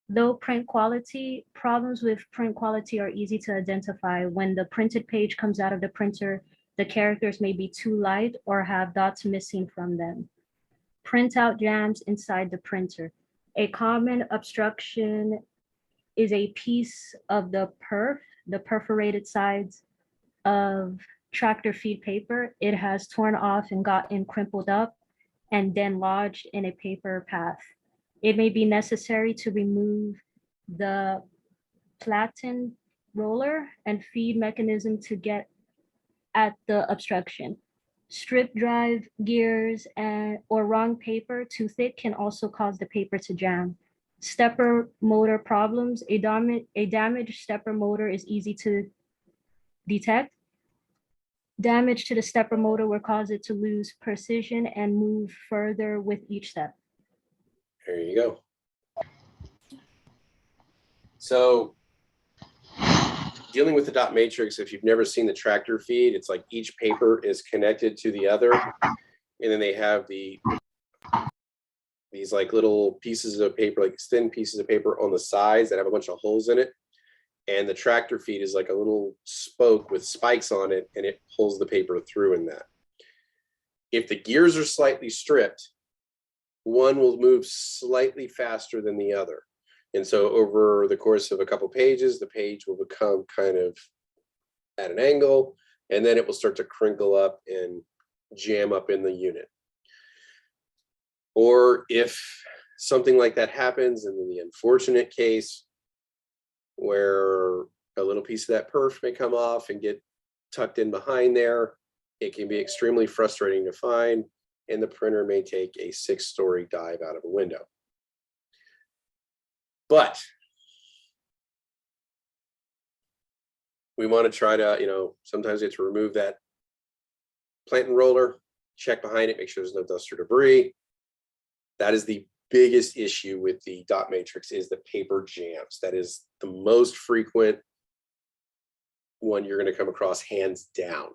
Low print quality. Problems with print quality are easy to identify. When the printed page comes out of the printer, the characters may be too light or have dots missing from them. Printout jams inside the printer. A common obstruction is a piece of the perforated sides of tractor feed paper. It has torn off and gotten crumpled up and then lodged in a paper path. It may be necessary to remove the platen roller and feed mechanism to get at the obstruction. Strip drive gears or wrong paper too thick can also cause the paper to jam. Stepper motor problems. A damaged stepper motor is easy to detect. Damage to the stepper motor will cause it to lose precision and move further with each step. There you go. So dealing with the dot matrix, if you've never seen the tractor feed, it's like each paper is connected to the other. And then they have these like little pieces of paper, like thin pieces of paper on the sides that have a bunch of holes in it. And the tractor feed is like a little spoke with spikes on it, and it pulls the paper through in that. If the gears are slightly stripped, one will move slightly faster than the other. And so over the course of a couple pages, the page will become kind of at an angle, and then it will start to crinkle up and jam up in the unit. Or if something like that happens, and in the unfortunate case where a little piece of that perf may come off and get tucked in behind there, it can be extremely frustrating to find, and the printer may take a 6-story dive out of a window. But we want to try to, sometimes you have to remove that plant and roller, check behind it, make sure there's no dust or debris. That is the biggest issue with the dot matrix, is the paper jams. That is the most frequent one you're going to come across, hands down.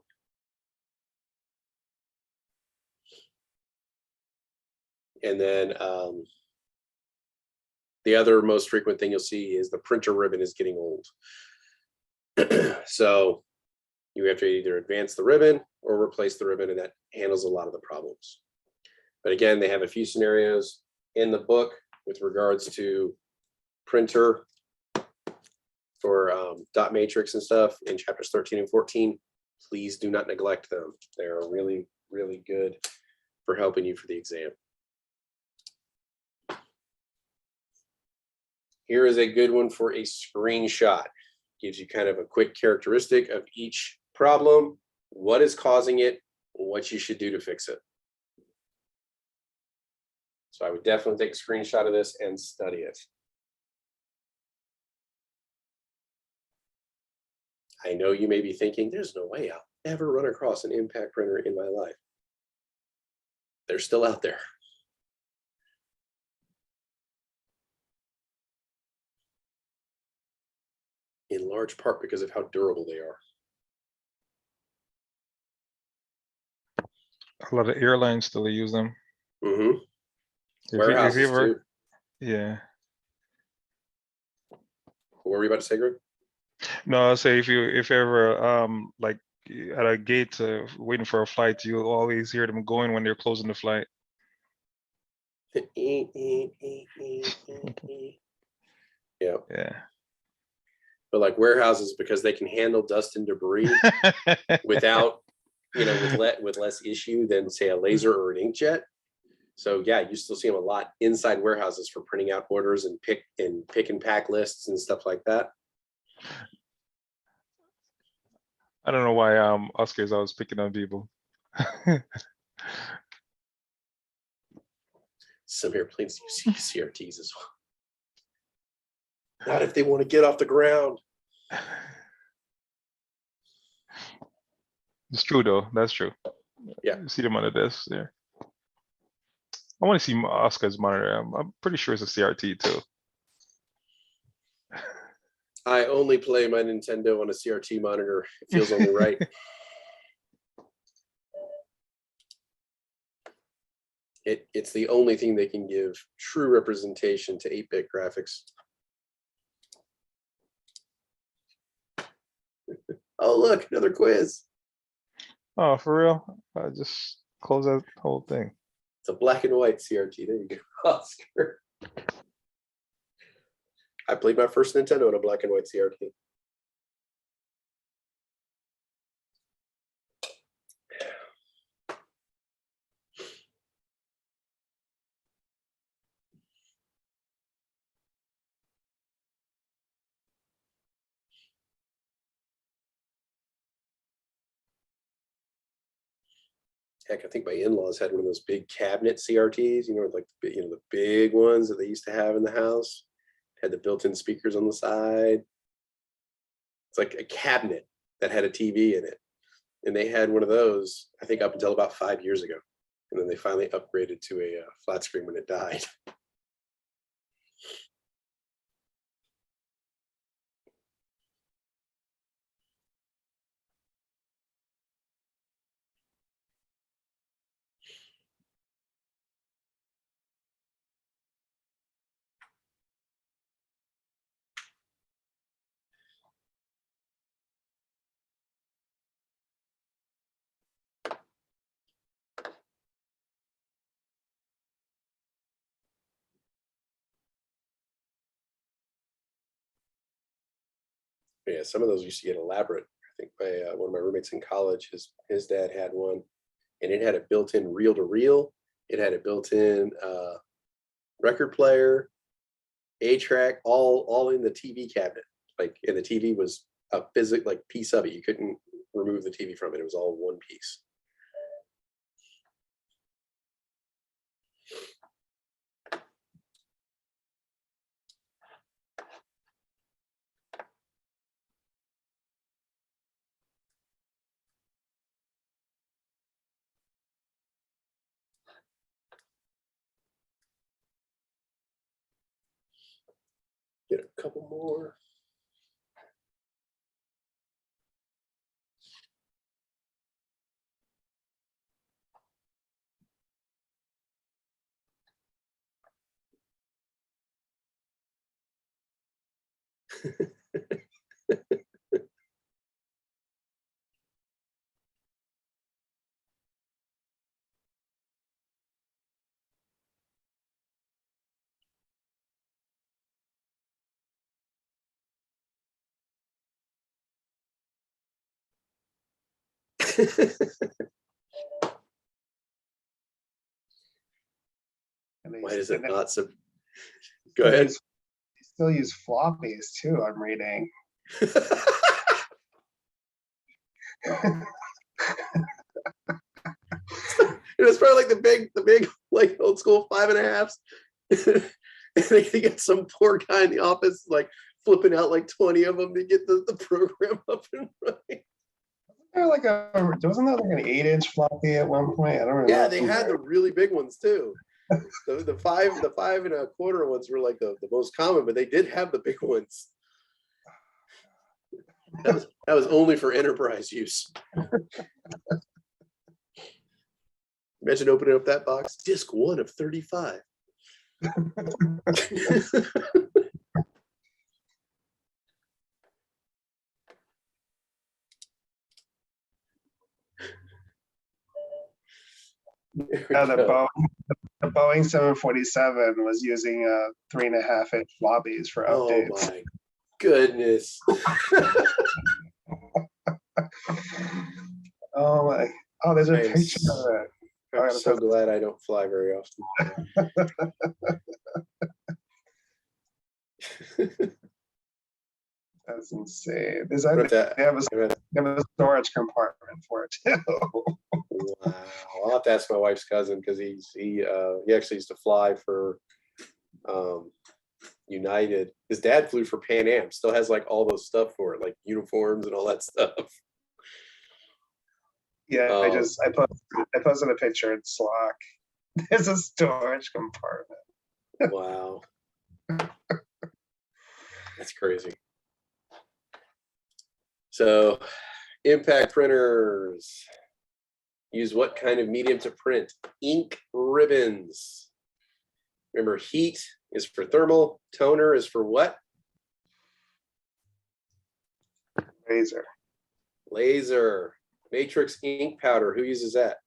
And then the other most frequent thing you'll see is the printer ribbon is getting old. So you have to either advance the ribbon or replace the ribbon, and that handles a lot of the problems. But again, they have a few scenarios in the book with regards to printer for dot matrix and stuff in chapters 13 and 14. Please do not neglect them. They're really, really good for helping you for the exam. Here is a good one for a screenshot. Gives you kind of a quick characteristic of each problem, what is causing it, what you should do to fix it. So I would definitely take a screenshot of this and study it. I know you may be thinking, there's no way I'll ever run across an impact printer in my life. They're still out there. In large part because of how durable they are. A lot of airlines still use them. Mm-hmm. If Warehouses you ever, too. yeah. What were you about to say, Greg? No, I'll say if you ever like at a gate waiting for a flight, you'll always hear them going when they're closing the flight. Yeah. Yeah. But like warehouses, because they can handle dust and debris without, with less issue than say a laser or an inkjet. So yeah, you still see them a lot inside warehouses for printing out orders and pick and pack lists and stuff like that. I don't know why Oscar's always picking on people. Some airplanes use CRTs as well. Not if they want to get off the ground. It's true though. That's true. Yeah. You see them on the desk there. I want to see Oscar's monitor. I'm pretty sure it's a CRT too. I only play my Nintendo on a CRT monitor. It feels only right. It's the only thing that can give true representation to 8-bit graphics. Oh, look, another quiz. Oh, for real? I just close that whole thing. It's a black and white CRT. There you go, Oscar. I played my first Nintendo on a black and white CRT. Heck, I think my in-laws had one of those big cabinet CRTs, like the big ones that they used to have in the house. Had the built-in speakers on the side. It's like a cabinet that had a TV in it. And they had one of those, I think, up until about 5 years ago. And then they finally upgraded to a flat screen when it died. Yeah, some of those used to get elaborate. I think by one of my roommates in college, his dad had one, and it had a built-in reel-to-reel. It had a built-in record player, A-track, all in the TV cabinet. Like, and the TV was a physical piece of it. You couldn't remove the TV from it. It was all one piece. Get a couple more. Why is it not so? Go ahead. They still use floppies too, I'm reading. It was probably like the big like old school 5.5s. And they get some poor guy in the office like flipping out like 20 of them to get the program up and running. Wasn't there like an 8-inch floppy at one point? I don't remember. Yeah, they had the really big ones too. The 5.25 ones were like the most common, but they did have the big ones. That was only for enterprise use. Imagine opening up that box, disc 1 of 35. Yeah, the Boeing 747 was using 3.5-inch floppies for updates. Oh my goodness. There's a picture of it. I'm so glad I don't fly very often. That's insane. They have a storage compartment for it too. Wow. I'll have to ask my wife's cousin because he actually used to fly for United. His dad flew for Pan Am, still has like all those stuff for it, like uniforms and all that stuff. Yeah, I posted a picture in Slack. There's a storage compartment. Wow. That's crazy. So, impact printers use what kind of medium to print? Ink ribbons. Remember, heat is for thermal, toner is for what? Laser. Laser. Matrix ink powder, who uses that?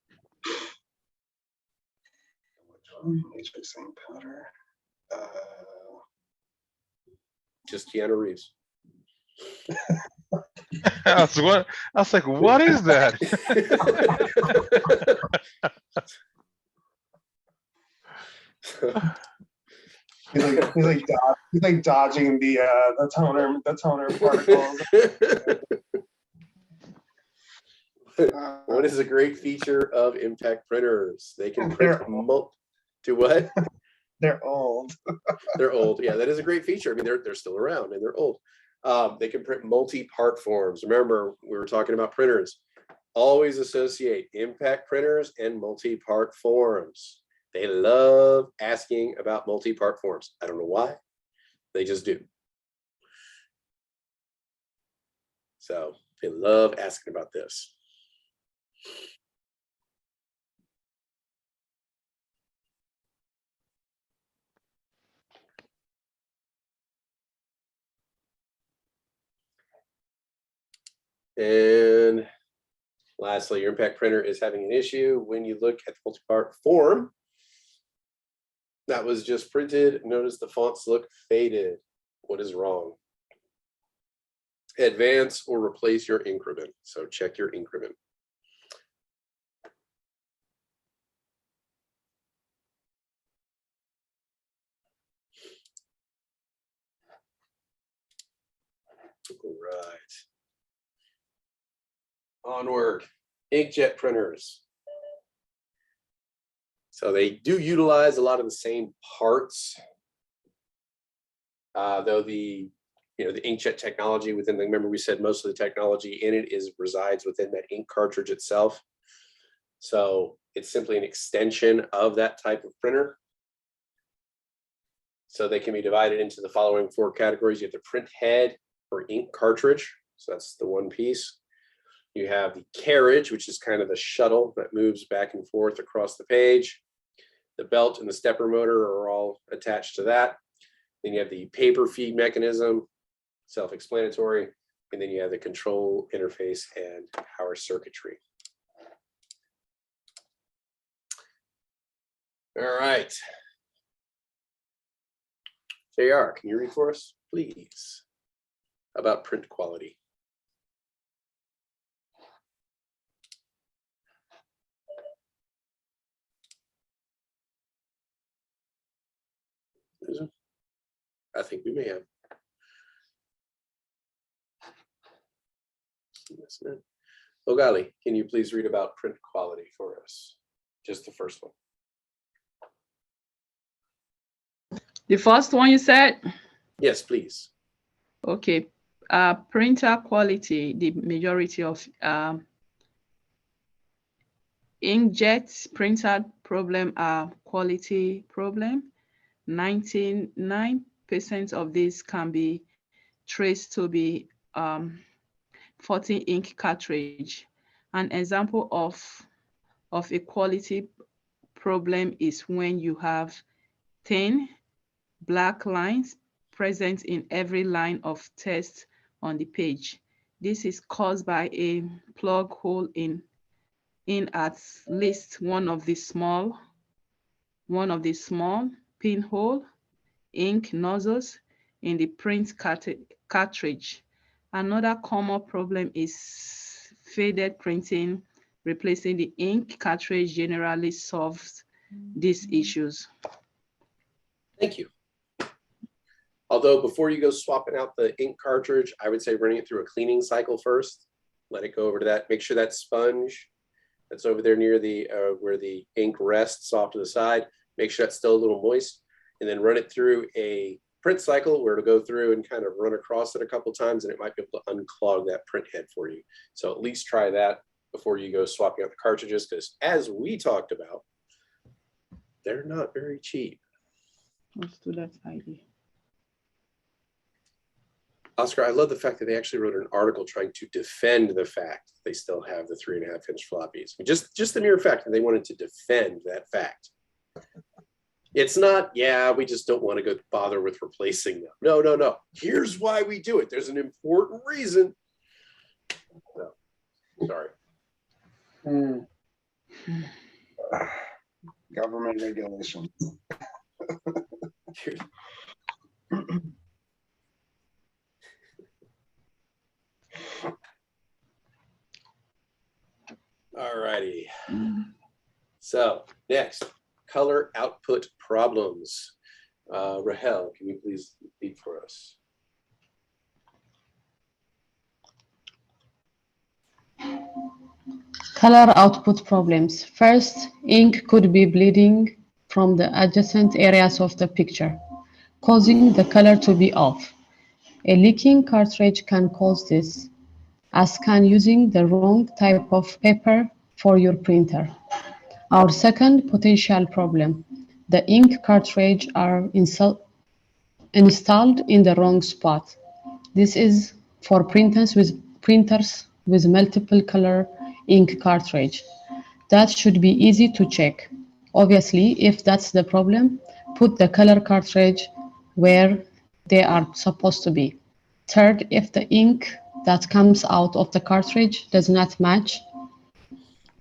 Matrix ink powder. Just Keanu Reeves. I was like, what is that? he's like dodging the toner particles. What is a great feature of impact printers? They can print do what? They're old. They're old. Yeah, that is a great feature. I mean, they're still around and they're old. They can print multi-part forms. Remember, we were talking about printers. Always associate impact printers and multi-part forms. They love asking about multi-part forms. I don't know why. They just do. So they love asking about this. And lastly, your impact printer is having an issue when you look at the multi-part form that was just printed. Notice the fonts look faded. What is wrong? Advance or replace your increment. So check your increment. All right. Onward. Inkjet printers. So they do utilize a lot of the same parts, though the inkjet technology within the, remember we said most of the technology in it resides within that ink cartridge itself. So it's simply an extension of that type of printer. So they can be divided into the following 4 categories. You have the print head or ink cartridge. So that's the one piece. You have the carriage, which is kind of the shuttle that moves back and forth across the page. The belt and the stepper motor are all attached to that. Then you have the paper feed mechanism, self-explanatory. And then you have the control interface and power circuitry. All right. JR, can you read for us, please, about print quality? I think we may have. Oh, golly, can you please read about print quality for us? Just the first one. The first one you said? Yes, please. Okay. Printer quality, the majority of inkjet printer problem are quality problem. 99% of this can be traced to be 40 ink cartridge. An example of a quality problem is when you have 10 black lines present in every line of text on the page. This is caused by a plug hole in at least one of the small pinhole ink nozzles in the print cartridge. Another common problem is faded printing. Replacing the ink cartridge generally solves these issues. Thank you. Although before you go swapping out the ink cartridge, I would say running it through a cleaning cycle first. Let it go over to that. Make sure that sponge that's over there near the where the ink rests off to the side, make sure that's still a little moist, and then run it through a print cycle where it'll go through and kind of run across it a couple times, and it might be able to unclog that print head for you. So at least try that before you go swapping out the cartridges, because as we talked about, they're not very cheap. Let's do that idea. Oscar, I love the fact that they actually wrote an article trying to defend the fact they still have the 3.5-inch floppies. Just the mere fact that they wanted to defend that fact. It's not, yeah, we just don't want to go bother with replacing them. No, no, no. Here's why we do it. There's an important reason. No, sorry. Government regulations. All righty. So next, color output problems. Rahel, can you please lead for us? Color output problems. First, ink could be bleeding from the adjacent areas of the picture, causing the color to be off. A leaking cartridge can cause this, as can using the wrong type of paper for your printer. Our second potential problem, the ink cartridge are installed in the wrong spot. This is for printers with multiple color ink cartridge. That should be easy to check. Obviously, if that's the problem, put the color cartridge where they are supposed to be. Third, if the ink that comes out of the cartridge does not match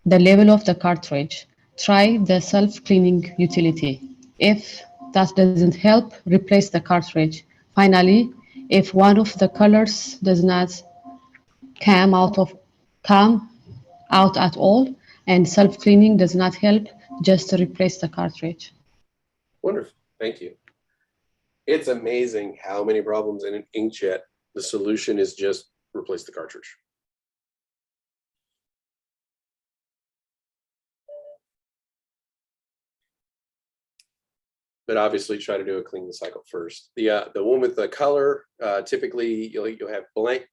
the level of the cartridge, try the self-cleaning utility. If that doesn't help, replace the cartridge. Finally, if one of the colors does not come come out at all and self-cleaning does not help, just replace the cartridge. Wonderful, thank you. It's amazing how many problems in an inkjet, the solution is just replace the cartridge. But obviously try to do a clean cycle first. The one with the color, typically you'll have black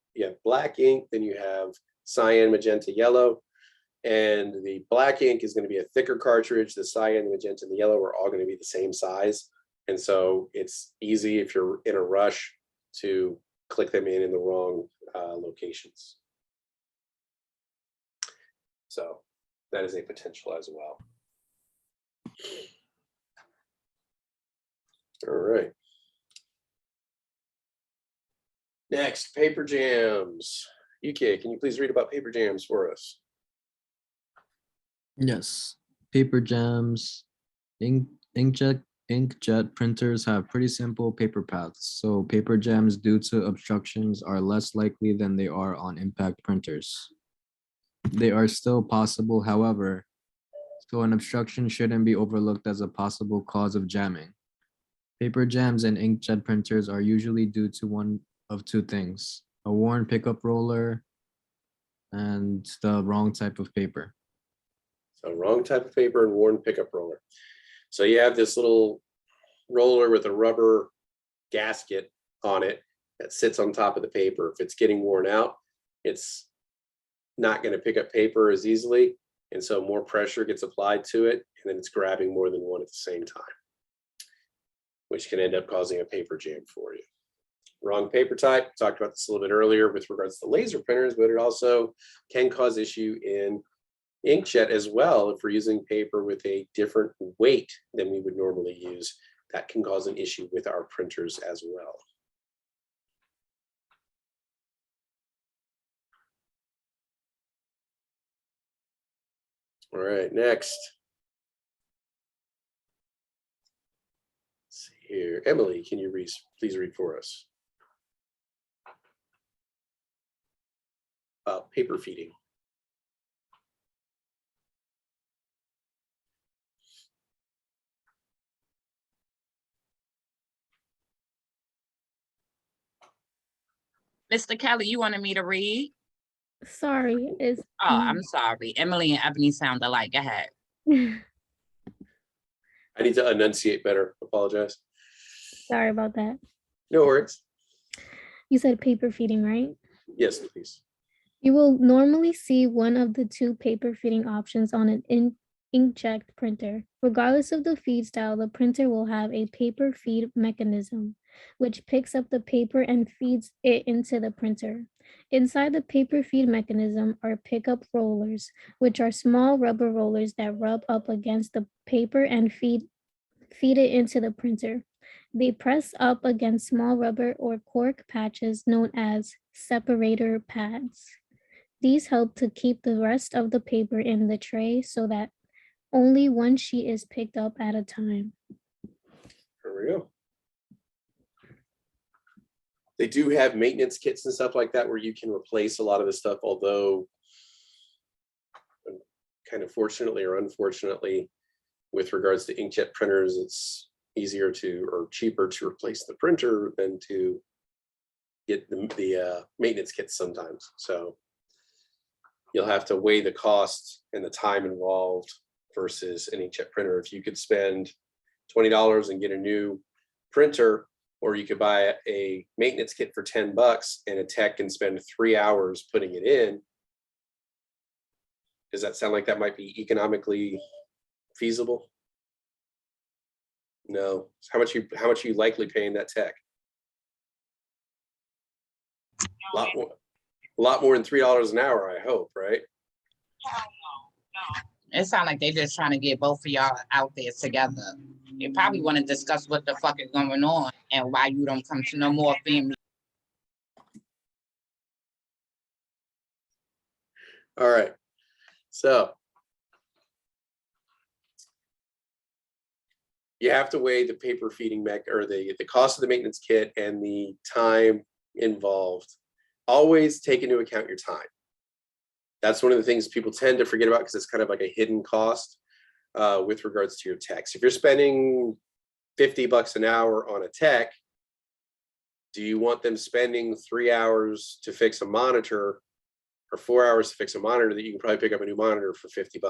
ink, then you have cyan, magenta, yellow. And the black ink is going to be a thicker cartridge. The cyan, the magenta, and the yellow are all going to be the same size. And so it's easy if you're in a rush to click them in the wrong locations. So that is a potential as well. All right. Next, paper jams. UK, can you please read about paper jams for us? Yes, paper jams, inkjet printers have pretty simple paper paths, so paper jams due to obstructions are less likely than they are on impact printers. They are still possible, however, so an obstruction shouldn't be overlooked as a possible cause of jamming. Paper jams and inkjet printers are usually due to one of two things: a worn pickup roller and the wrong type of paper. So wrong type of paper and worn pickup roller. So you have this little roller with a rubber gasket on it that sits on top of the paper. If it's getting worn out, it's not going to pick up paper as easily. And so more pressure gets applied to it, and then it's grabbing more than one at the same time, which can end up causing a paper jam for you. Wrong paper type, talked about this a little bit earlier with regards to laser printers, but it also can cause issue in inkjet as well. If we're using paper with a different weight than we would normally use, that can cause an issue with our printers as well. All right, next. Let's see here. Emily, can you please read for us about paper feeding? Mr. Kelly, you wanted me to read? Sorry, it's Oh, I'm sorry. Emily and Ebony sound alike. Go ahead. I need to enunciate better. Apologize. Sorry about that. No worries. You said paper feeding, right? Yes, please. You will normally see one of the two paper feeding options on an inkjet printer. Regardless of the feed style, the printer will have a paper feed mechanism, which picks up the paper and feeds it into the printer. Inside the paper feed mechanism are pickup rollers, which are small rubber rollers that rub up against the paper and feed it into the printer. They press up against small rubber or cork patches known as separator pads. These help to keep the rest of the paper in the tray so that only one sheet is picked up at a time. There we go. They do have maintenance kits and stuff like that where you can replace a lot of the stuff, although kind of fortunately or unfortunately, with regards to inkjet printers, it's easier to or cheaper to replace the printer than to get the maintenance kits sometimes. So you'll have to weigh the cost and the time involved versus an inkjet printer. If you could spend $20 and get a new printer, or you could buy a maintenance kit for $10 and a tech can spend 3 hours putting it in, does that sound like that might be economically feasible? No. How much are you likely paying that tech? A lot more than $3 an hour, I hope, right? It sounds like they're just trying to get both of y'all out there together. You probably want to discuss what the fuck is going on and why you don't come to no more family. All right. So you have to weigh the paper feeding or the cost of the maintenance kit and the time involved. Always take into account your time. That's one of the things people tend to forget about because it's kind of like a hidden cost with regards to your techs. If you're spending $50 an hour on a tech, do you want them spending 3 hours to fix a monitor or 4 hours to fix a monitor that you can probably pick up a new monitor for $50?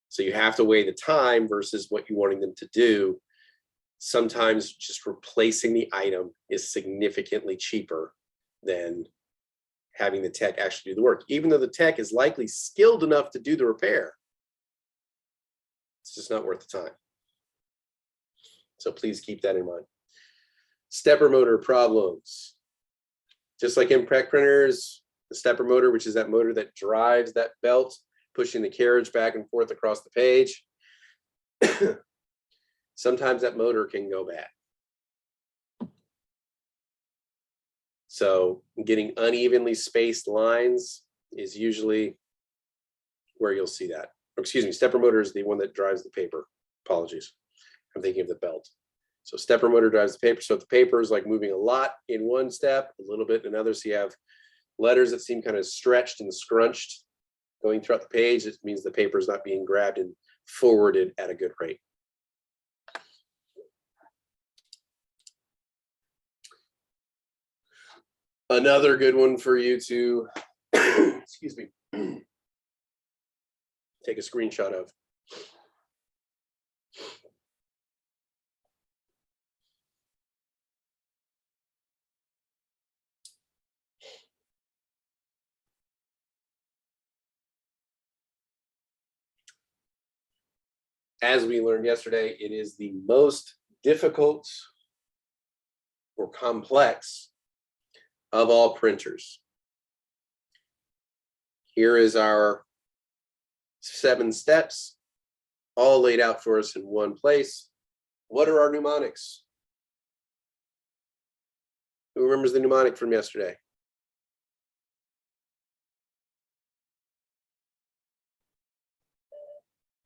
So you have to weigh the time versus what you're wanting them to do. Sometimes just replacing the item is significantly cheaper than having the tech actually do the work, even though the tech is likely skilled enough to do the repair. It's just not worth the time. So please keep that in mind. Stepper motor problems. Just like in PREC printers, the stepper motor, which is that motor that drives that belt, pushing the carriage back and forth across the page. Sometimes that motor can go bad. So getting unevenly spaced lines is usually where you'll see that. Or excuse me, stepper motor is the one that drives the paper. Apologies. I'm thinking of the belt. So stepper motor drives the paper. So if the paper is like moving a lot in one step, a little bit in another, so you have letters that seem kind of stretched and scrunched going throughout the page, it means the paper is not being grabbed and forwarded at a good rate. Another good one for you to, excuse me, take a screenshot of. As we learned yesterday, it is the most difficult or complex of all printers. Here is our 7 steps, all laid out for us in one place. What are our mnemonics? Who remembers the mnemonic from yesterday?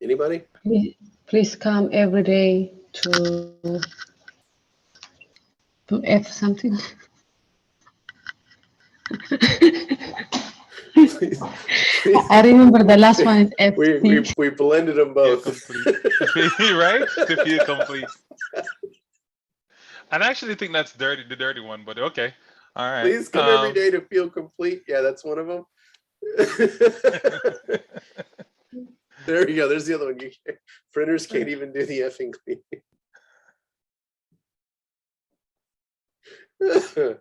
Anybody? Please come every day to F something. I remember the last one is F. We blended them both. Right? To feel complete. And I actually think that's the dirty one, but okay. All right. Please come every day to feel complete. Yeah, that's one of them. There you go. There's the other one. Printers can't even do the effing clean. That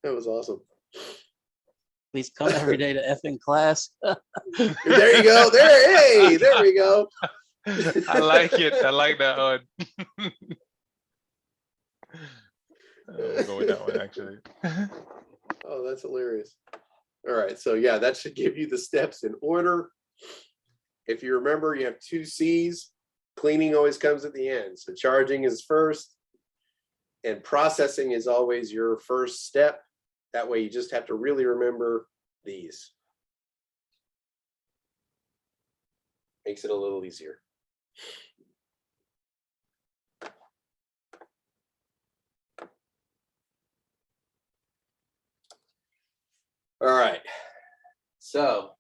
was awesome. Please come every day to effing class. There you go. Hey, there we go. I like it. I like that one. We'll go with that one, actually. Oh, that's hilarious. All right. So yeah, that should give you the steps in order. If you remember, you have 2 C's. Cleaning always comes at the end. So charging is first, and processing is always your first step. That way you just have to really remember these. Makes it a little easier. All right. So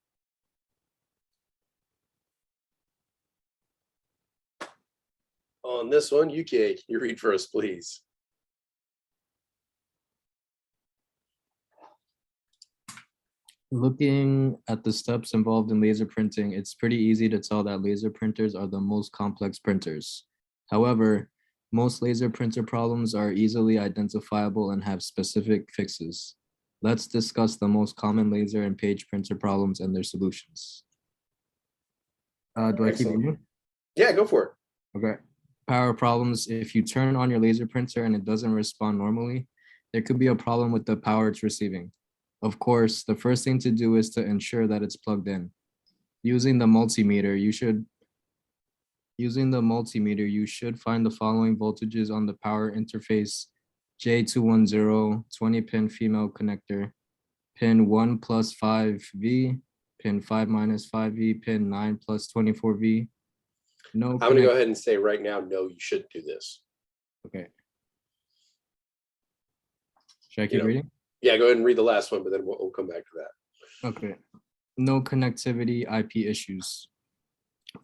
on this one, UK, can you read for us, please? Looking at the steps involved in laser printing, it's pretty easy to tell that laser printers are the most complex printers. However, most laser printer problems are easily identifiable and have specific fixes. Let's discuss the most common laser and page printer problems and their solutions. Do I keep Excellent. reading? Yeah, go for it. Okay. Power problems. If you turn on your laser printer and it doesn't respond normally, there could be a problem with the power it's receiving. Of course, the first thing to do is to ensure that it's plugged in. Using the multimeter, you should find the following voltages on the power interface: J210 20-pin female connector, pin 1 plus 5V, pin 5 minus 5V, pin 9 plus 24V. No. I'm gonna go ahead and say right now, no, you shouldn't do this. Okay. Should I keep reading? Yeah, go ahead and read the last one, but then we'll come back to that. Okay. No connectivity IP issues.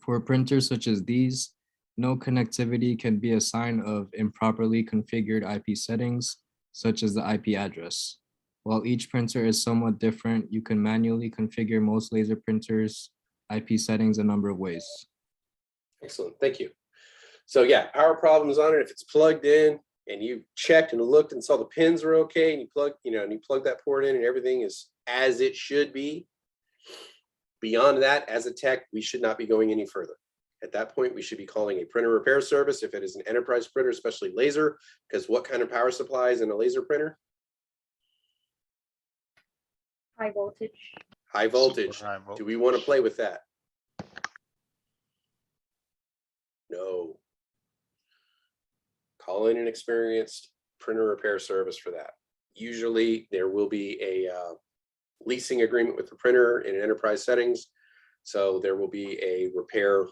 For printers such as these, no connectivity can be a sign of improperly configured IP settings, such as the IP address. While each printer is somewhat different, you can manually configure most laser printers' IP settings a number of ways. Excellent, thank you. So yeah, power problems on it. If it's plugged in and you checked and looked and saw the pins were okay, and you plug that port in and everything is as it should be. Beyond that, as a tech, we should not be going any further. At that point, we should be calling a printer repair service if it is an enterprise printer, especially laser, because what kind of power supply is in a laser printer? High voltage. High voltage. Super high voltage. Do we want to play with that? No. Call in an experienced printer repair service for that. Usually there will be a leasing agreement with the printer in enterprise settings. So there will be a repair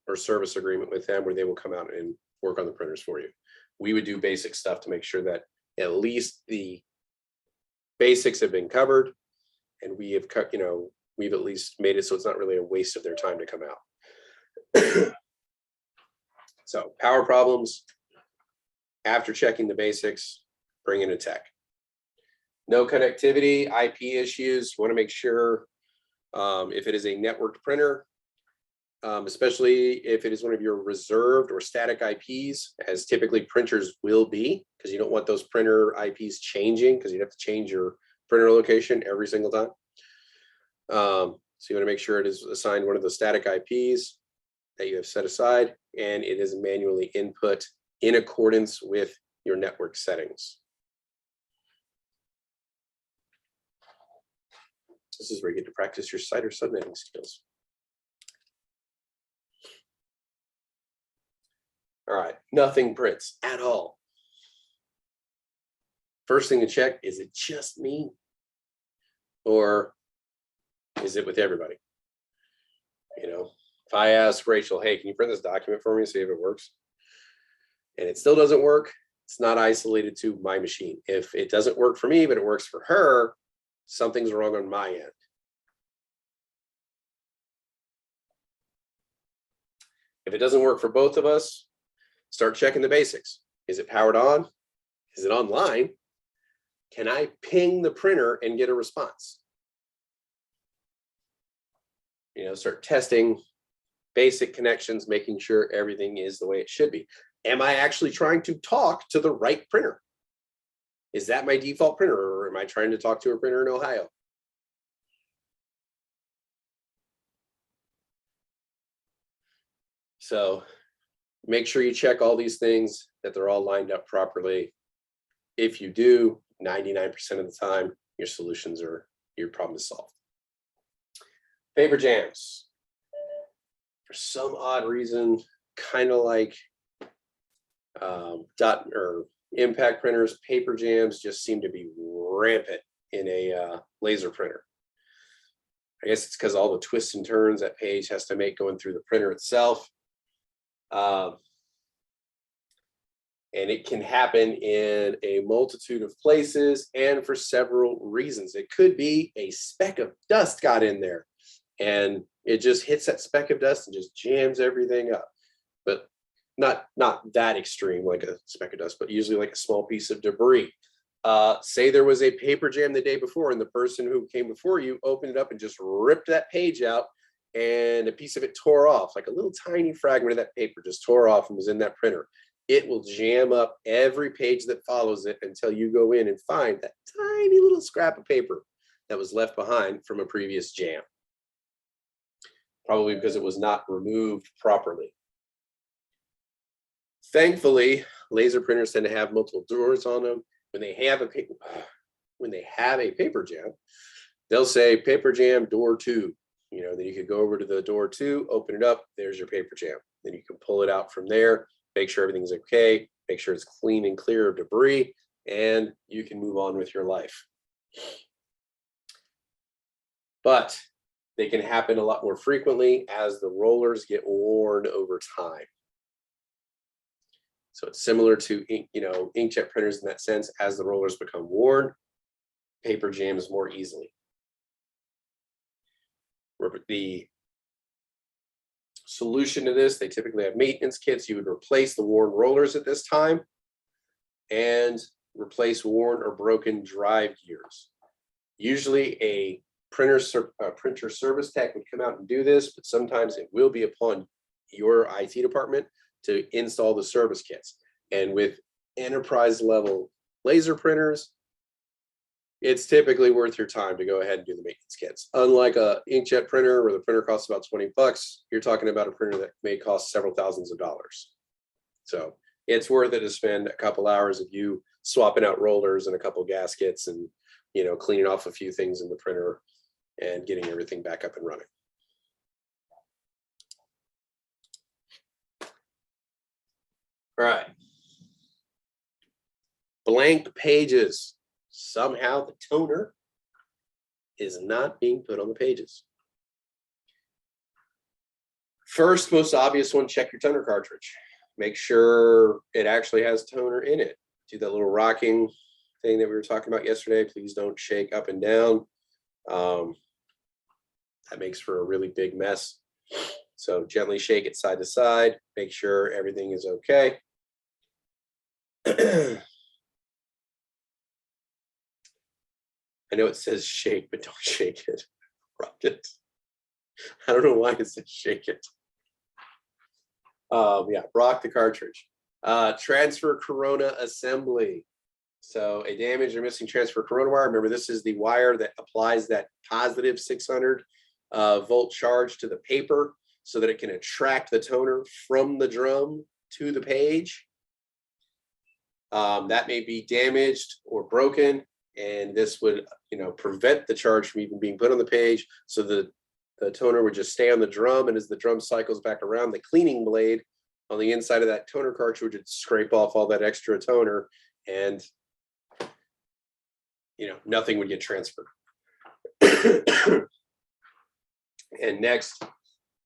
or service agreement with them where they will come out and work on the printers for you. We would do basic stuff to make sure that at least the basics have been covered, and we have cut, we've at least made it so it's not really a waste of their time to come out. So power problems, after checking the basics, bring in a tech. No connectivity, IP issues, you want to make sure if it is a networked printer, especially if it is one of your reserved or static IPs, as typically printers will be, because you don't want those printer IPs changing, because you'd have to change your printer location every single time. So you want to make sure it is assigned one of the static IPs that you have set aside, and it is manually input in accordance with your network settings. This is where you get to practice your site or subnetting skills. All right, nothing prints at all. First thing to check, is it just me? Or is it with everybody? If I ask Rachel, hey, can you print this document for me, see if it works? And it still doesn't work, it's not isolated to my machine. If it doesn't work for me, but it works for her, something's wrong on my end. If it doesn't work for both of us, start checking the basics. Is it powered on? Is it online? Can I ping the printer and get a response? Start testing basic connections, making sure everything is the way it should be. Am I actually trying to talk to the right printer? Is that my default printer, or am I trying to talk to a printer in Ohio? So make sure you check all these things, that they're all lined up properly. If you do, 99% of the time, your problem is solved. Paper jams. For some odd reason, kind of like dot or impact printers, paper jams just seem to be rampant in a laser printer. I guess it's because all the twists and turns that page has to make going through the printer itself. And it can happen in a multitude of places and for several reasons. It could be a speck of dust got in there and it just hits that speck of dust and just jams everything up. But not that extreme like a speck of dust, but usually like a small piece of debris. Say there was a paper jam the day before and the person who came before you opened it up and just ripped that page out and a piece of it tore off, like a little tiny fragment of that paper just tore off and was in that printer. It will jam up every page that follows it until you go in and find that tiny little scrap of paper that was left behind from a previous jam. Probably because it was not removed properly. Thankfully, laser printers tend to have multiple doors on them. When they have a paper jam, they'll say paper jam door 2. You know, then you could go over to the door 2, open it up, there's your paper jam. Then you can pull it out from there, make sure everything's okay, make sure it's clean and clear of debris, and you can move on with your life. But they can happen a lot more frequently as the rollers get worn over time. So it's similar to inkjet printers in that sense. As the rollers become worn, paper jams more easily. The solution to this, they typically have maintenance kits. You would replace the worn rollers at this time and replace worn or broken drive gears. Usually a printer service tech would come out and do this, but sometimes it will be upon your IT department to install the service kits. And with enterprise level laser printers, it's typically worth your time to go ahead and do the maintenance kits. Unlike a inkjet printer where the printer costs about 20 bucks, you're talking about a printer that may cost several thousands of dollars. So it's worth it to spend a couple hours of you swapping out rollers and a couple gaskets and, you know, cleaning off a few things in the printer and getting everything back up and running. All right. Blank pages. Somehow the toner is not being put on the pages. First, most obvious one, check your toner cartridge. Make sure it actually has toner in it. Do that little rocking thing that we were talking about yesterday. Please don't shake up and down. That makes for a really big mess. So gently shake it side to side. Make sure everything is okay. I know it says shake, but don't shake it. Rock it. I don't know why it says shake it. Yeah, rock the cartridge. Transfer corona assembly. So a damaged or missing transfer corona wire. Remember, this is the wire that applies that positive 600 volt charge to the paper so that it can attract the toner from the drum to the page. That may be damaged or broken, and this would, prevent the charge from even being put on the page. So the toner would just stay on the drum, and as the drum cycles back around, the cleaning blade on the inside of that toner cartridge would scrape off all that extra toner, and nothing would get transferred. And next,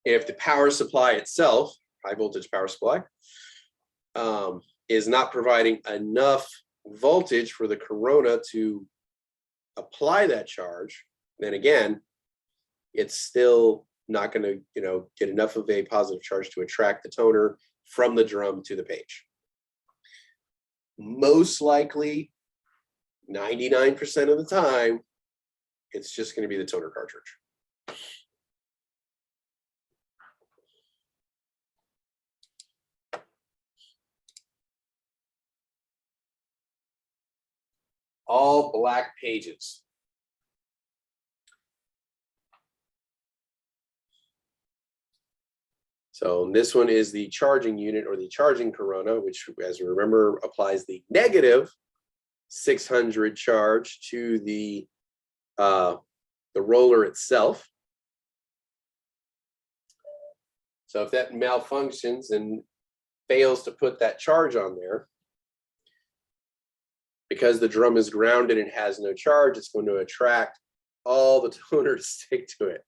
if the power supply itself, high voltage power supply, is not providing enough voltage for the corona to apply that charge, then again, it's still not going to, get enough of a positive charge to attract the toner from the drum to the page. Most likely, 99% of the time, it's just going to be the toner cartridge. All black pages. So this one is the charging unit or the charging corona, which, as you remember, applies the negative 600 charge to the roller itself. So if that malfunctions and fails to put that charge on there, because the drum is grounded and has no charge, it's going to attract all the toner to stick to it.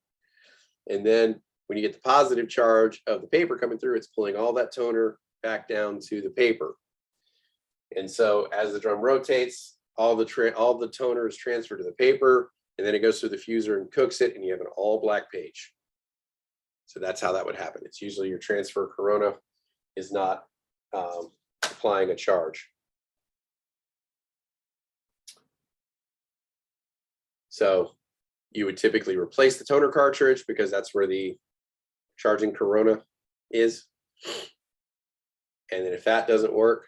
And then when you get the positive charge of the paper coming through, it's pulling all that toner back down to the paper. And so as the drum rotates, all the toner is transferred to the paper, and then it goes through the fuser and cooks it, and you have an all black page. So that's how that would happen. It's usually your transfer corona is not applying a charge. So you would typically replace the toner cartridge because that's where the charging corona is. And then if that doesn't work,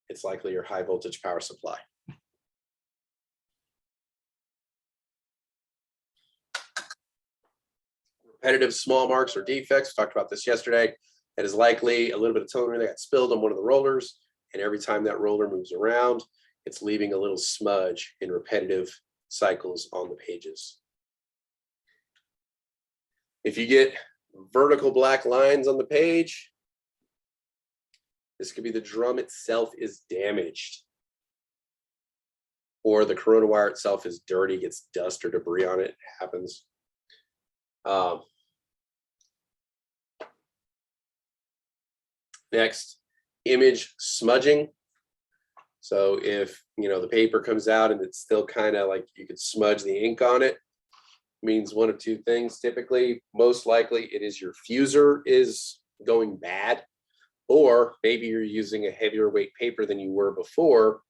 it's likely your high voltage power supply. Repetitive small marks or defects, we talked about this yesterday. That is likely a little bit of toner that got spilled on one of the rollers. And every time that roller moves around, it's leaving a little smudge in repetitive cycles on the pages. If you get vertical black lines on the page, this could be the drum itself is damaged, or the corona wire itself is dirty, gets dust or debris on it. It happens. Next, image smudging. So if the paper comes out and it's still kind of like you could smudge the ink on it, means one of two things. Typically, most likely it is your fuser is going bad, or maybe you're using a heavier weight paper than you were before.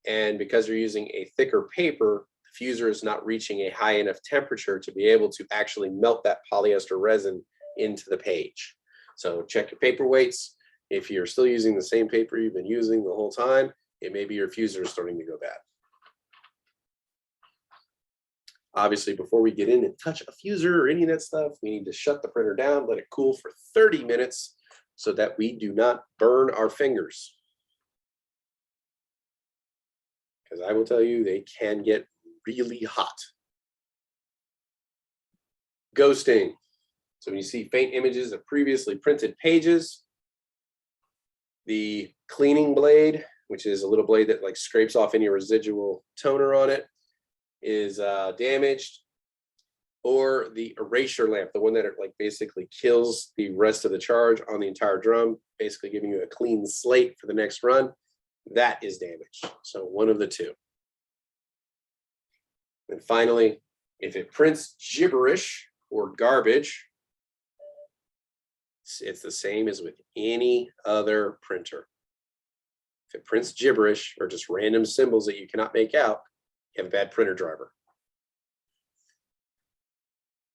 And because you're using a thicker paper, the fuser is not reaching a high enough temperature to be able to actually melt that polyester resin into the page. So check your paper weights. If you're still using the same paper you've been using the whole time, it may be your fuser is starting to go bad. Obviously, before we get in and touch a fuser or any of that stuff, we need to shut the printer down, let it cool for 30 minutes so that we do not burn our fingers. Because I will tell you, they can get really hot. Ghosting. So when you see faint images of previously printed pages, the cleaning blade, which is a little blade that like scrapes off any residual toner on it, is damaged, or the erasure lamp, the one that like basically kills the rest of the charge on the entire drum, basically giving you a clean slate for the next run, that is damaged. So one of the two. And finally, if it prints gibberish or garbage, it's the same as with any other printer. If it prints gibberish or just random symbols that you cannot make out, you have a bad printer driver.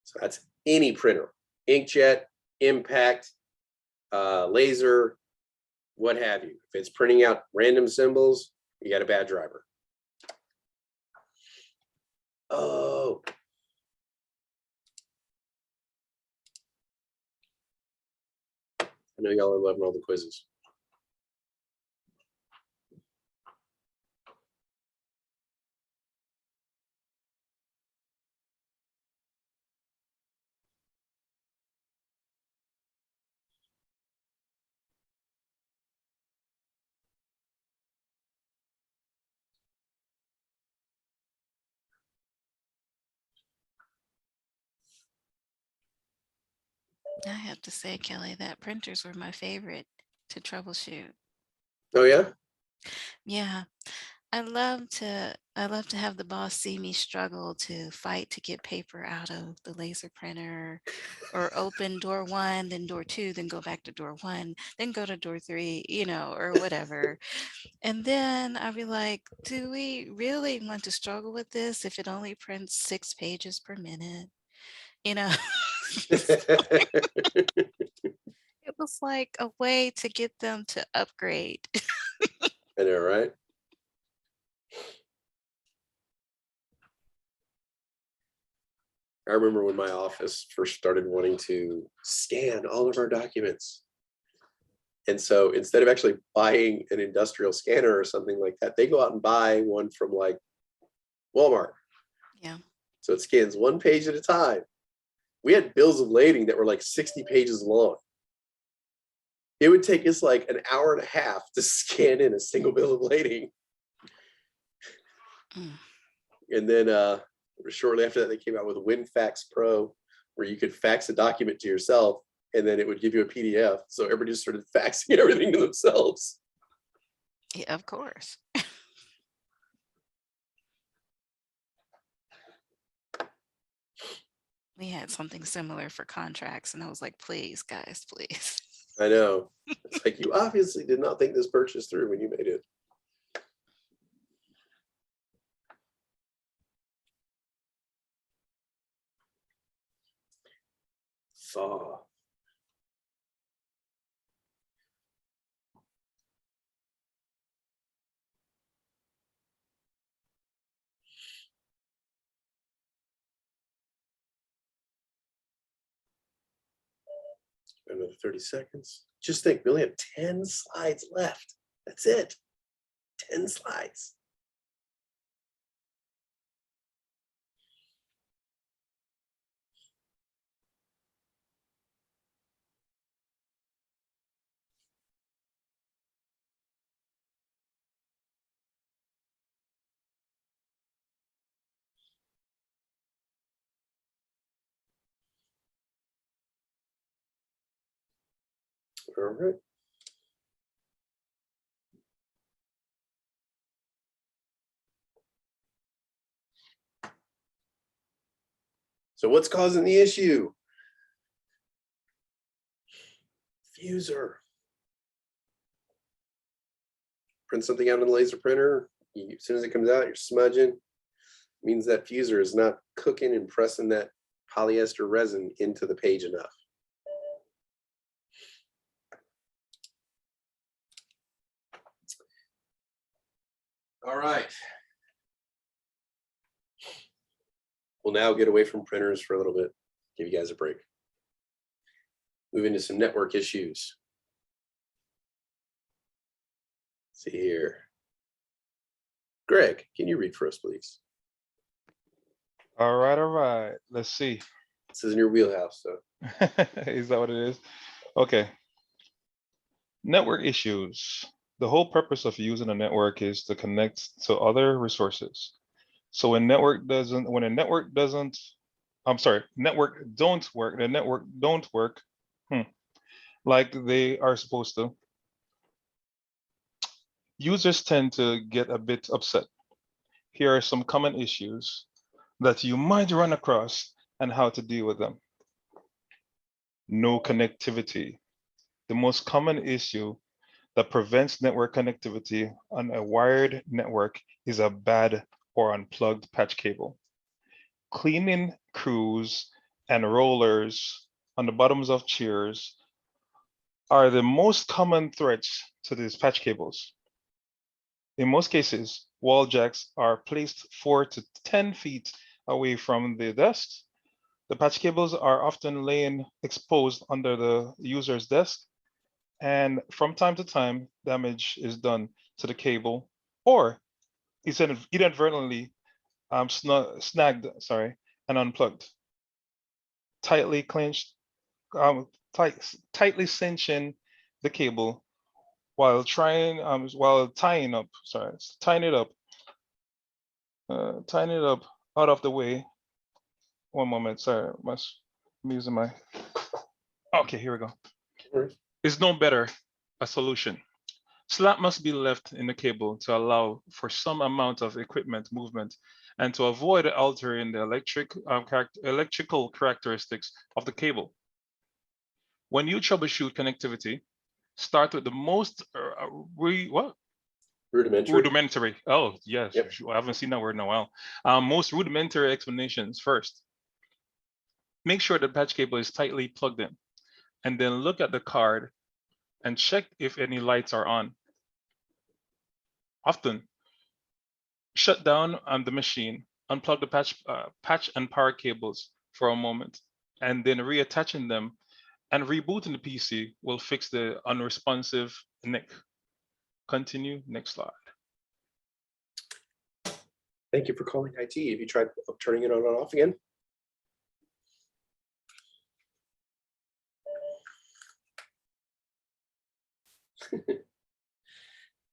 So that's any printer, inkjet, impact, laser, what have you. If it's printing out random symbols, you got a bad driver. Oh. I know y'all are loving all the quizzes. I have to say, Kelly, that printers were my favorite to troubleshoot. Oh yeah? Yeah. I love to have the boss see me struggle to fight to get paper out of the laser printer, or open door 1, then door 2, then go back to door 1, then go to door 3, or whatever. And then I'd be like, do we really want to struggle with this if it only prints 6 pages per minute? It was like a way to get them to upgrade. I know, right? I remember when my office first started wanting to scan all of our documents. And so instead of actually buying an industrial scanner or something like that, they go out and buy one from like Walmart. Yeah. So it scans 1 page at a time. We had bills of lading that were like 60 pages long. It would take us like an hour and a half to scan in a single bill of lading. And then shortly after that, they came out with WinFax Pro, where you could fax a document to yourself, and then it would give you a PDF. So everybody just started faxing everything to themselves. Yeah, of course. We had something similar for contracts, and I was like, please, guys, please. I know. It's like, you obviously did not think this purchase through when you made it. Thaw. Another 30 seconds. Just think, we only have 10 slides left. That's it. 10 slides. All right. So what's causing the issue? Fuser. Print something out on the laser printer. As soon as it comes out, you're smudging. Means that fuser is not cooking and pressing that polyester resin into the page enough. All right. We'll now get away from printers for a little bit, give you guys a break. Move into some network issues. Let's see here. Greg, can you read for us, please? All right. Let's see. This is in your wheelhouse, so. Is that what it is? Okay. Network issues. The whole purpose of using a network is to connect to other resources. So when network don't work, the network don't work like they are supposed to. Users tend to get a bit upset. Here are some common issues that you might run across and how to deal with them. No connectivity. The most common issue that prevents network connectivity on a wired network is a bad or unplugged patch cable. Cleaning crews and rollers on the bottoms of chairs are the most common threats to these patch cables. In most cases, wall jacks are placed 4 to 10 feet away from the desks. The patch cables are often laying exposed under the user's desk, and from time to time, damage is done to the cable, or it's inadvertently snagged, and unplugged. Tightly clenched, tightly cinching the cable while tying it up out of the way. One moment, sorry, I'm using my. Okay, here we go. Is no better a solution. Slack must be left in the cable to allow for some amount of equipment movement and to avoid altering the electrical characteristics of the cable. When you troubleshoot connectivity, start with the most rudimentary. Oh, yes, yep. I haven't seen that word in a while. Most rudimentary explanations first. Make sure the patch cable is tightly plugged in, and then look at the card and check if any lights are on. Often, shut down on the machine, unplug the patch and power cables for a moment, and then reattaching them and rebooting the PC will fix the unresponsive NIC. Continue, next slide. Thank you for calling IT. Have you tried turning it on and off again?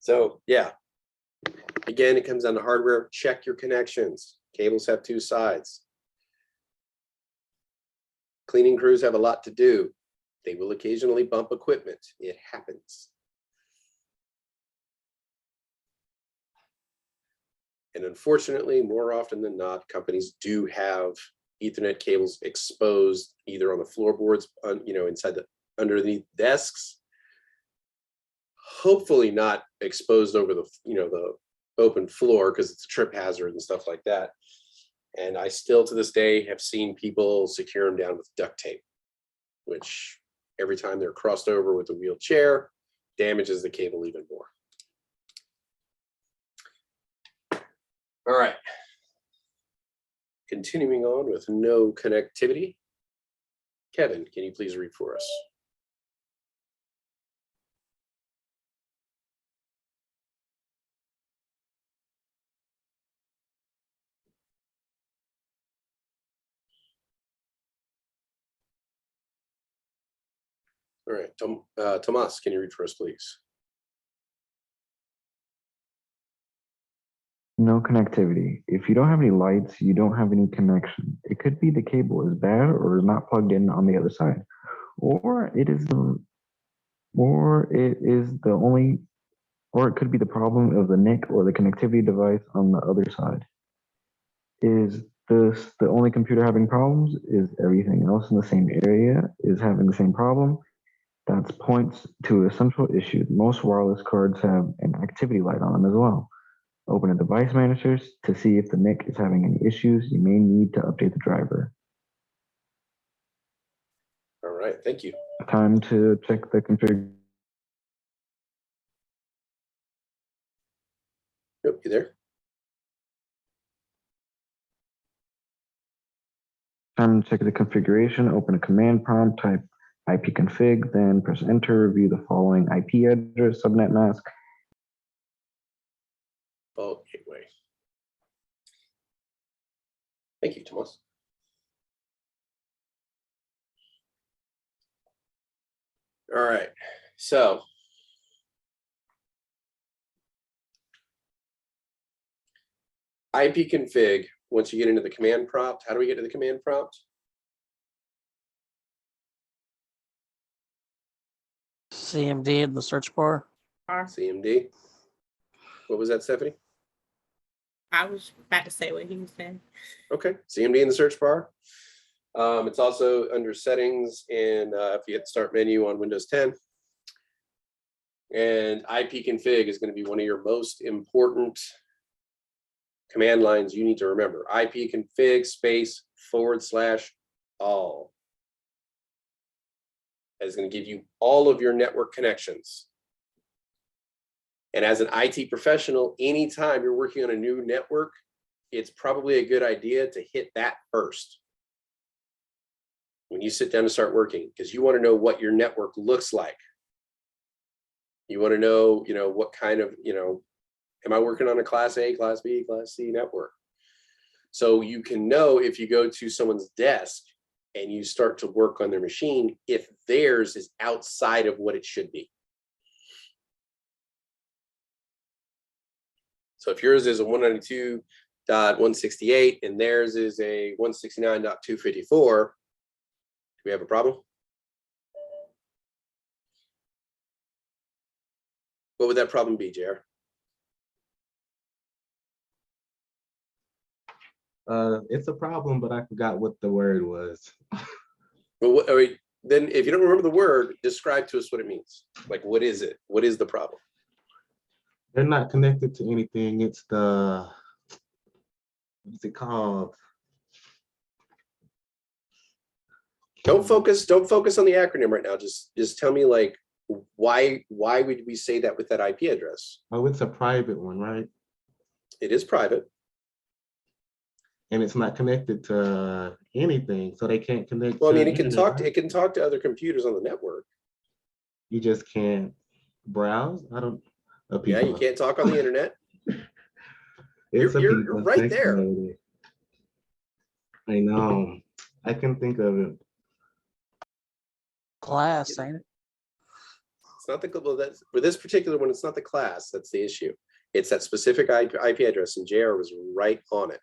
So yeah, again, it comes down to hardware. Check your connections. Cables have 2 sides. Cleaning crews have a lot to do. They will occasionally bump equipment. It happens. And unfortunately, more often than not, companies do have Ethernet cables exposed either on the floorboards, inside underneath desks. Hopefully not exposed over the the open floor because it's a trip hazard and stuff like that. And I still to this day have seen people secure them down with duct tape. which every time they're crossed over with a wheelchair, damages the cable even more. All right. Continuing on with no connectivity. Kevin, can you please read for us? All right, Tomas, can you read for us, please? No connectivity. If you don't have any lights, you don't have any connection. It could be the cable is bad or is not plugged in on the other side, or it could be the problem of the NIC or the connectivity device on the other side. Is this the only computer having problems? Is everything else in the same area is having the same problem? That points to a central issue. Most wireless cards have an activity light on them as well. Open a device managers to see if the NIC is having any issues. You may need to update the driver. All right, thank you. Time to check the config. Yep, you there? Time to check the configuration. Open a command prompt, type ipconfig, then press enter. Review the following IP address, subnet mask. Oh, gateway. Thank you, Tomas. All right, so ipconfig, once you get into the command prompt, how do we get to the command prompt? CMD in the search bar. CMD. What was that, Stephanie? I was about to say what he was saying. Okay, CMD in the search bar. It's also under settings, and if you hit the start menu on Windows 10. And ipconfig is going to be one of your most important command lines you need to remember. ipconfig /all. That is going to give you all of your network connections. And as an IT professional, anytime you're working on a new network, it's probably a good idea to hit that first when you sit down to start working, because you want to know what your network looks like. You want to know, what kind of, am I working on a class A, class B, class C network? So you can know if you go to someone's desk and you start to work on their machine, if theirs is outside of what it should be. So if yours is a 192.168 and theirs is a 169.254, do we have a problem? What would that problem be, JR? It's a problem, but I forgot what the word was. Well, then if you don't remember the word, describe to us what it means. Like, what is it? What is the problem? They're not connected to anything. It's the, what's it called? Don't focus on the acronym right now. Just tell me, like, why would we say that with that IP address? Oh, it's a private one, right? It is private. And it's not connected to anything, so they can't connect. Well, I mean, to it can internet, talk right? it can talk to other computers on the network. You just can't browse. I don't. Yeah, you can't talk on the internet. It's You're right there. I know. I can think of it. Class, ain't it? It's not the, well, that's for this particular one. It's not the class. That's the issue. It's that specific IP address, and JR was right on it.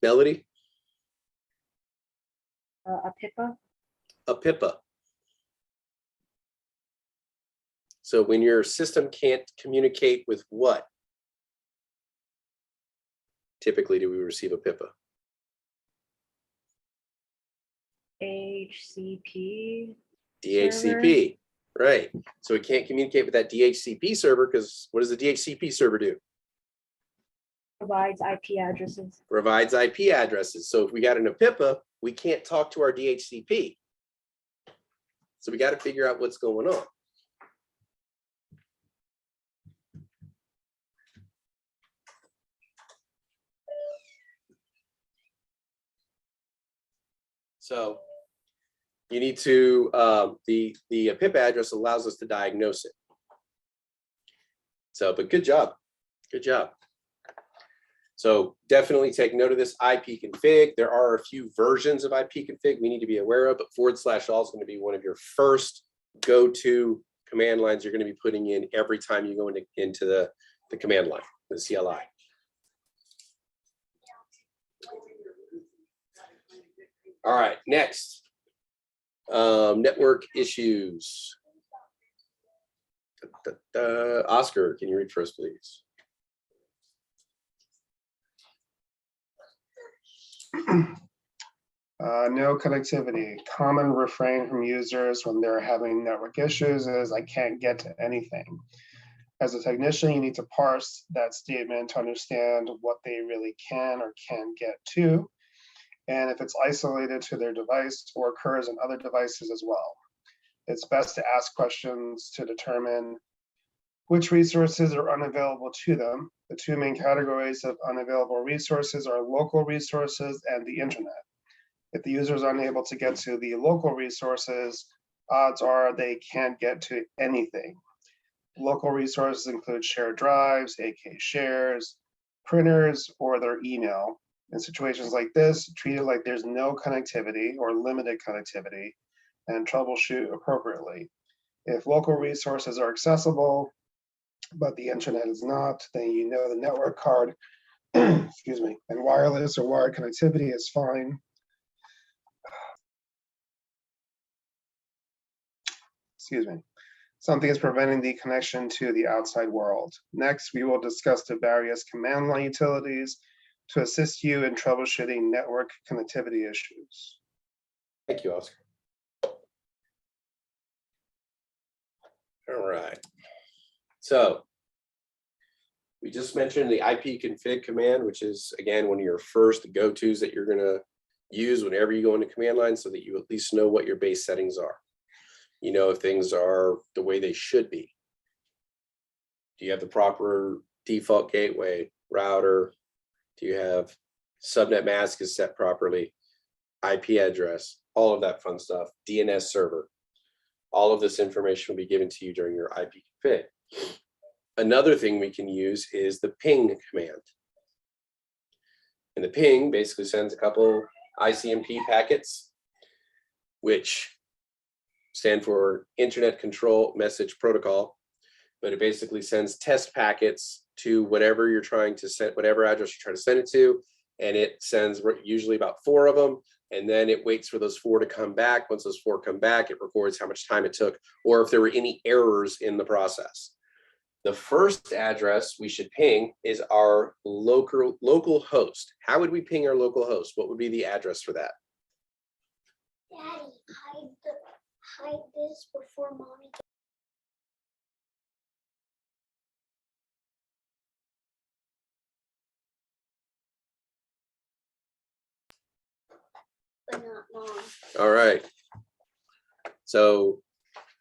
Melody? A PIPA? A PIPA. So when your system can't communicate with what? Typically, do we receive a PIPA? HCP. DHCP, right. So it can't communicate with that DHCP server because what does the DHCP server do? Provides IP addresses. Provides IP addresses. So if we got an APIPA, we can't talk to our DHCP. So we got to figure out what's going on. So you need to, the PIP address allows us to diagnose it. So, but good job. Good job. So definitely take note of this Ipconfig. There are a few versions of Ipconfig we need to be aware of, but /all is going to be one of your first go-to command lines you're going to be putting in every time you go into the command line, the CLI. All right, next, network issues. Oscar, can you read for us, please? No connectivity. Common refrain from users when they're having network issues is I can't get to anything. As a technician, you need to parse that statement to understand what they really can or can't get to, and if it's isolated to their device or occurs in other devices as well. It's best to ask questions to determine which resources are unavailable to them. The two main categories of unavailable resources are local resources and the internet. If the user is unable to get to the local resources, odds are they can't get to anything. Local resources include shared drives, AK shares, printers, or their email. In situations like this, treat it like there's no connectivity or limited connectivity and troubleshoot appropriately. If local resources are accessible, but the internet is not, then you know the network card, excuse me, and wireless or wired connectivity is fine. Excuse me. Something is preventing the connection to the outside world. Next, we will discuss the various command line utilities to assist you in troubleshooting network connectivity issues. Thank you, Oscar. All right. So we just mentioned the Ipconfig command, which is, again, one of your first go-tos that you're going to use whenever you go into command line so that you at least know what your base settings are. You know if things are the way they should be. Do you have the proper default gateway, router? Do you have subnet mask is set properly, IP address, all of that fun stuff, DNS server? All of this information will be given to you during your Ipconfig. Another thing we can use is the ping command. And the ping basically sends a couple ICMP packets, which stand for Internet Control Message Protocol, but it basically sends test packets to whatever you're trying to send, whatever address you're trying to send it to, and it sends usually about 4 of them, and then it waits for those 4 to come back. Once those 4 come back, it records how much time it took, or if there were any errors in the process. The first address we should ping is our local host. How would we ping our local host? What would be the address for that? Daddy, hide this before mommy. But not mom. All right. So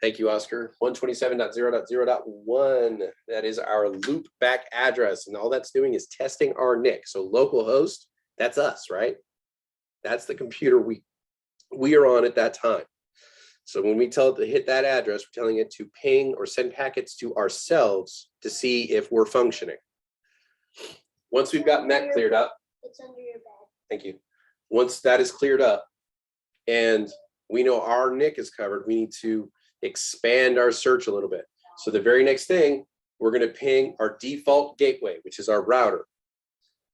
thank you, Oscar. 127.0.0.1. That is our loop back address. And all that's doing is testing our NIC. So local host, that's us, right? That's the computer we are on at that time. So when we tell it to hit that address, we're telling it to ping or send packets to ourselves to see if we're functioning. Once we've gotten that cleared up, It's under your bed. thank you. Once that is cleared up and we know our NIC is covered, we need to expand our search a little bit. So the very next thing, we're going to ping our default gateway, which is our router.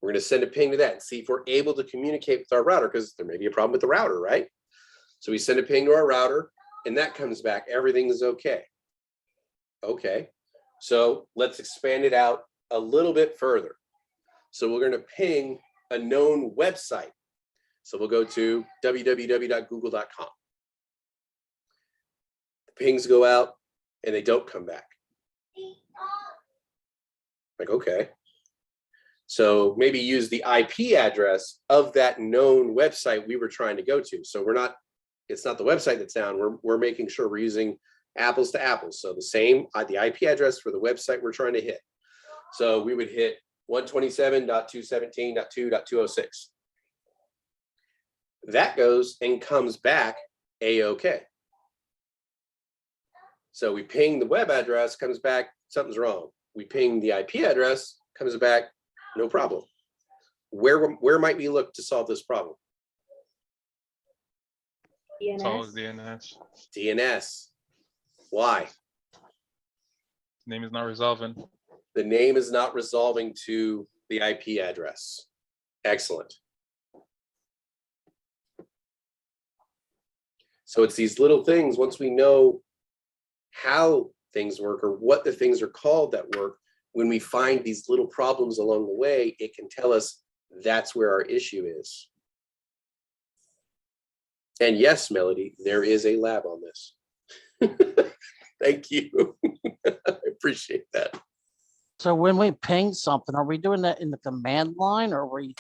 We're going to send a ping to that and see if we're able to communicate with our router, because there may be a problem with the router, right? So we send a ping to our router and that comes back, everything is okay. Okay, so let's expand it out a little bit further. So we're going to ping a known website. So we'll go to www.google.com. The pings go out and they don't come back. Like, okay. So maybe use the IP address of that known website we were trying to go to. So it's not the website that's down. We're making sure we're using apples to apples. So the IP address for the website we're trying to hit. So we would hit 127.217.2.206. That goes and comes back A-OK. So we ping the web address, comes back, something's wrong. We ping the IP address, comes back, no problem. Where might we look to solve this problem? It's always DNS. DNS. Why? Name is not resolving. The name is not resolving to the IP address. Excellent. So it's these little things, once we know how things work or what the things are called that work, when we find these little problems along the way, it can tell us that's where our issue is. And yes, Melody, there is a lab on this. Thank you. I appreciate that. So when we ping something, are we doing that in the command line or are we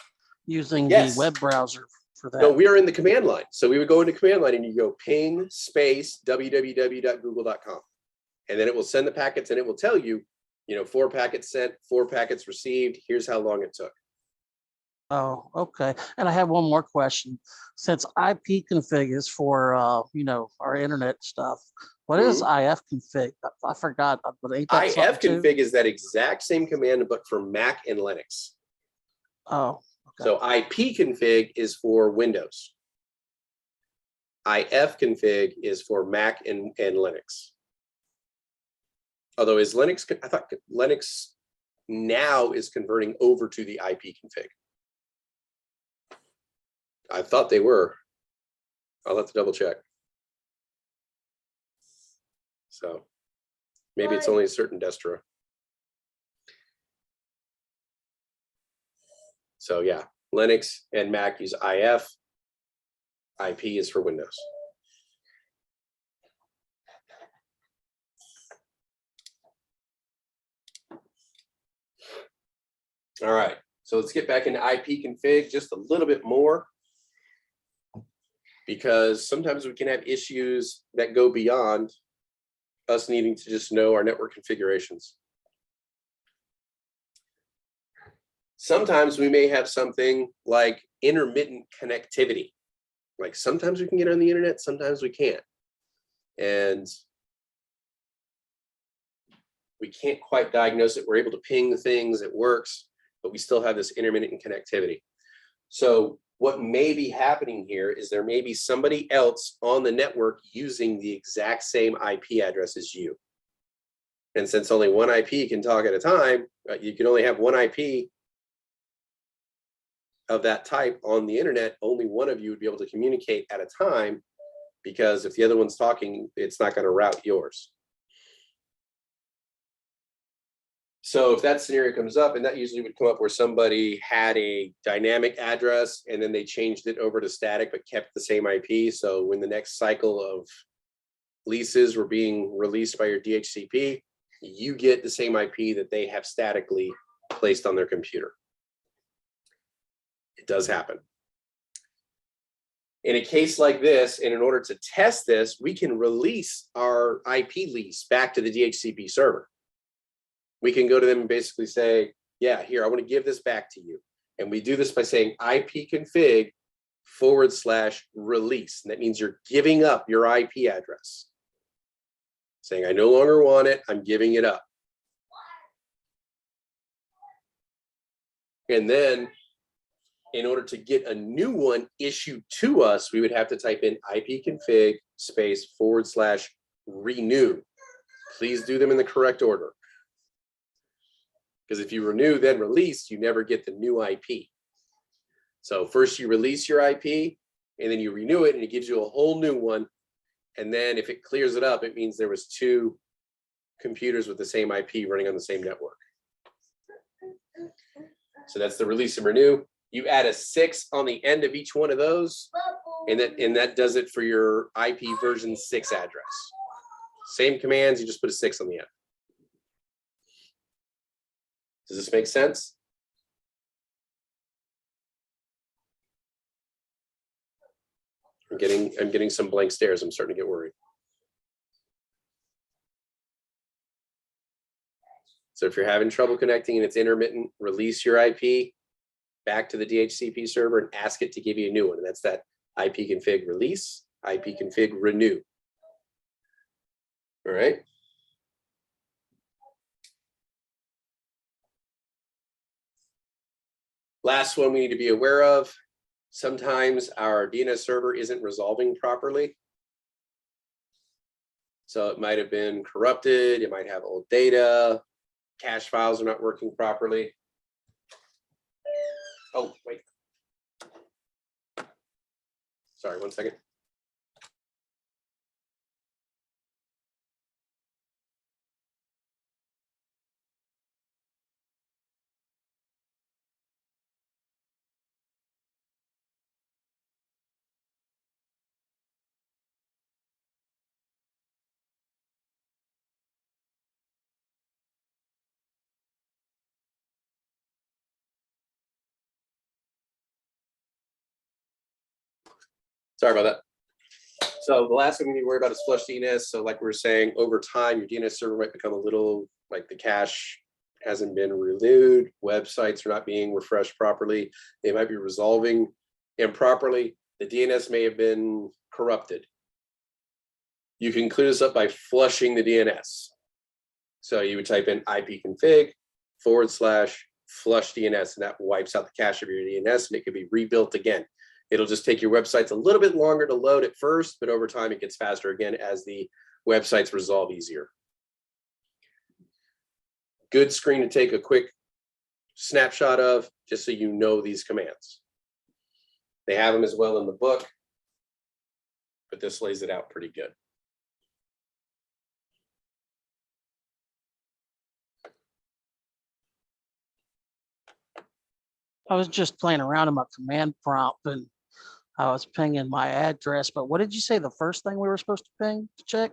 using Yes. the web browser for that? No, we are in the command line. So we would go into command line and you go ping space www.google.com. And then it will send the packets and it will tell you, 4 packets sent, 4 packets received. Here's how long it took. Oh, okay. And I have one more question. Since Ipconfig is for, our internet stuff, what is ifconfig? I forgot. But ain't that something too? ifconfig is that exact same command, but for Mac and Linux. Oh, okay. So ipconfig is for Windows. ifconfig is for Mac and Linux. Although I thought Linux now is converting over to the ipconfig. I thought they were. I'll have to double check. So maybe it's only a certain distro. So yeah, Linux and Mac use IF. IP is for Windows. All right, so let's get back into ipconfig just a little bit more, because sometimes we can have issues that go beyond us needing to just know our network configurations. Sometimes we may have something like intermittent connectivity. Like sometimes we can get on the internet, sometimes we can't. And we can't quite diagnose it. We're able to ping the things, it works, but we still have this intermittent connectivity. So what may be happening here is there may be somebody else on the network using the exact same IP address as you. And since only one IP can talk at a time, you can only have one IP of that type on the internet. Only one of you would be able to communicate at a time, because if the other one's talking, it's not going to route yours. So if that scenario comes up, and that usually would come up where somebody had a dynamic address and then they changed it over to static but kept the same IP. So when the next cycle of leases were being released by your DHCP, you get the same IP that they have statically placed on their computer. It does happen. In a case like this, and in order to test this, we can release our IP lease back to the DHCP server. We can go to them and basically say, yeah, here, I want to give this back to you. And we do this by saying ipconfig/release. And that means you're giving up your IP address. Saying, I no longer want it, I'm giving it up. And then in order to get a new one issued to us, we would have to type in ipconfig/renew. Please do them in the correct order. Because if you renew, then release, you never get the new IP. So first you release your IP, and then you renew it, and it gives you a whole new one. And then if it clears it up, it means there was 2 computers with the same IP running on the same network. So that's the release and renew. You add a 6 on the end of each one of those, and that does it for your IP version 6 address. Same commands, you just put a 6 on the end. Does this make sense? I'm getting some blank stares. I'm starting to get worried. So if you're having trouble connecting and it's intermittent, release your IP back to the DHCP server and ask it to give you a new one. And that's that ipconfig release, ipconfig renew. All right. Last one we need to be aware of. Sometimes our DNS server isn't resolving properly. So it might have been corrupted. It might have old data. Cache files are not working properly. Oh, wait. Sorry, 1 second. Sorry about that. So the last thing we need to worry about is flush DNS. So like we were saying, over time, your DNS server might become a little, like the cache hasn't been renewed, websites are not being refreshed properly, they might be resolving improperly, the DNS may have been corrupted. You can clear this up by flushing the DNS. So you would type in ipconfig /flush DNS, and that wipes out the cache of your DNS, and it could be rebuilt again. It'll just take your websites a little bit longer to load at first, but over time it gets faster again as the websites resolve easier. Good screen to take a quick snapshot of, just so you know these commands. They have them as well in the book, but this lays it out pretty good. I was just playing around in my command prompt and I was pinging my address, but what did you say the first thing we were supposed to ping to check?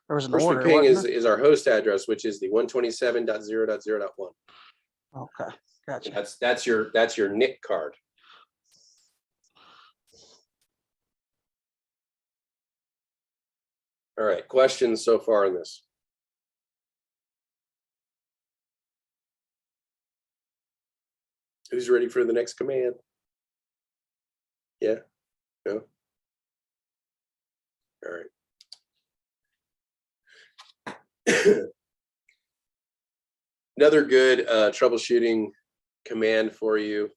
There was an First order. ping wasn't there? is our host address, which is the 127.0.0.1. Okay, gotcha. That's your NIC card. All right, questions so far on this? Who's ready for the next command? Yeah? No? All right. Another good troubleshooting command for you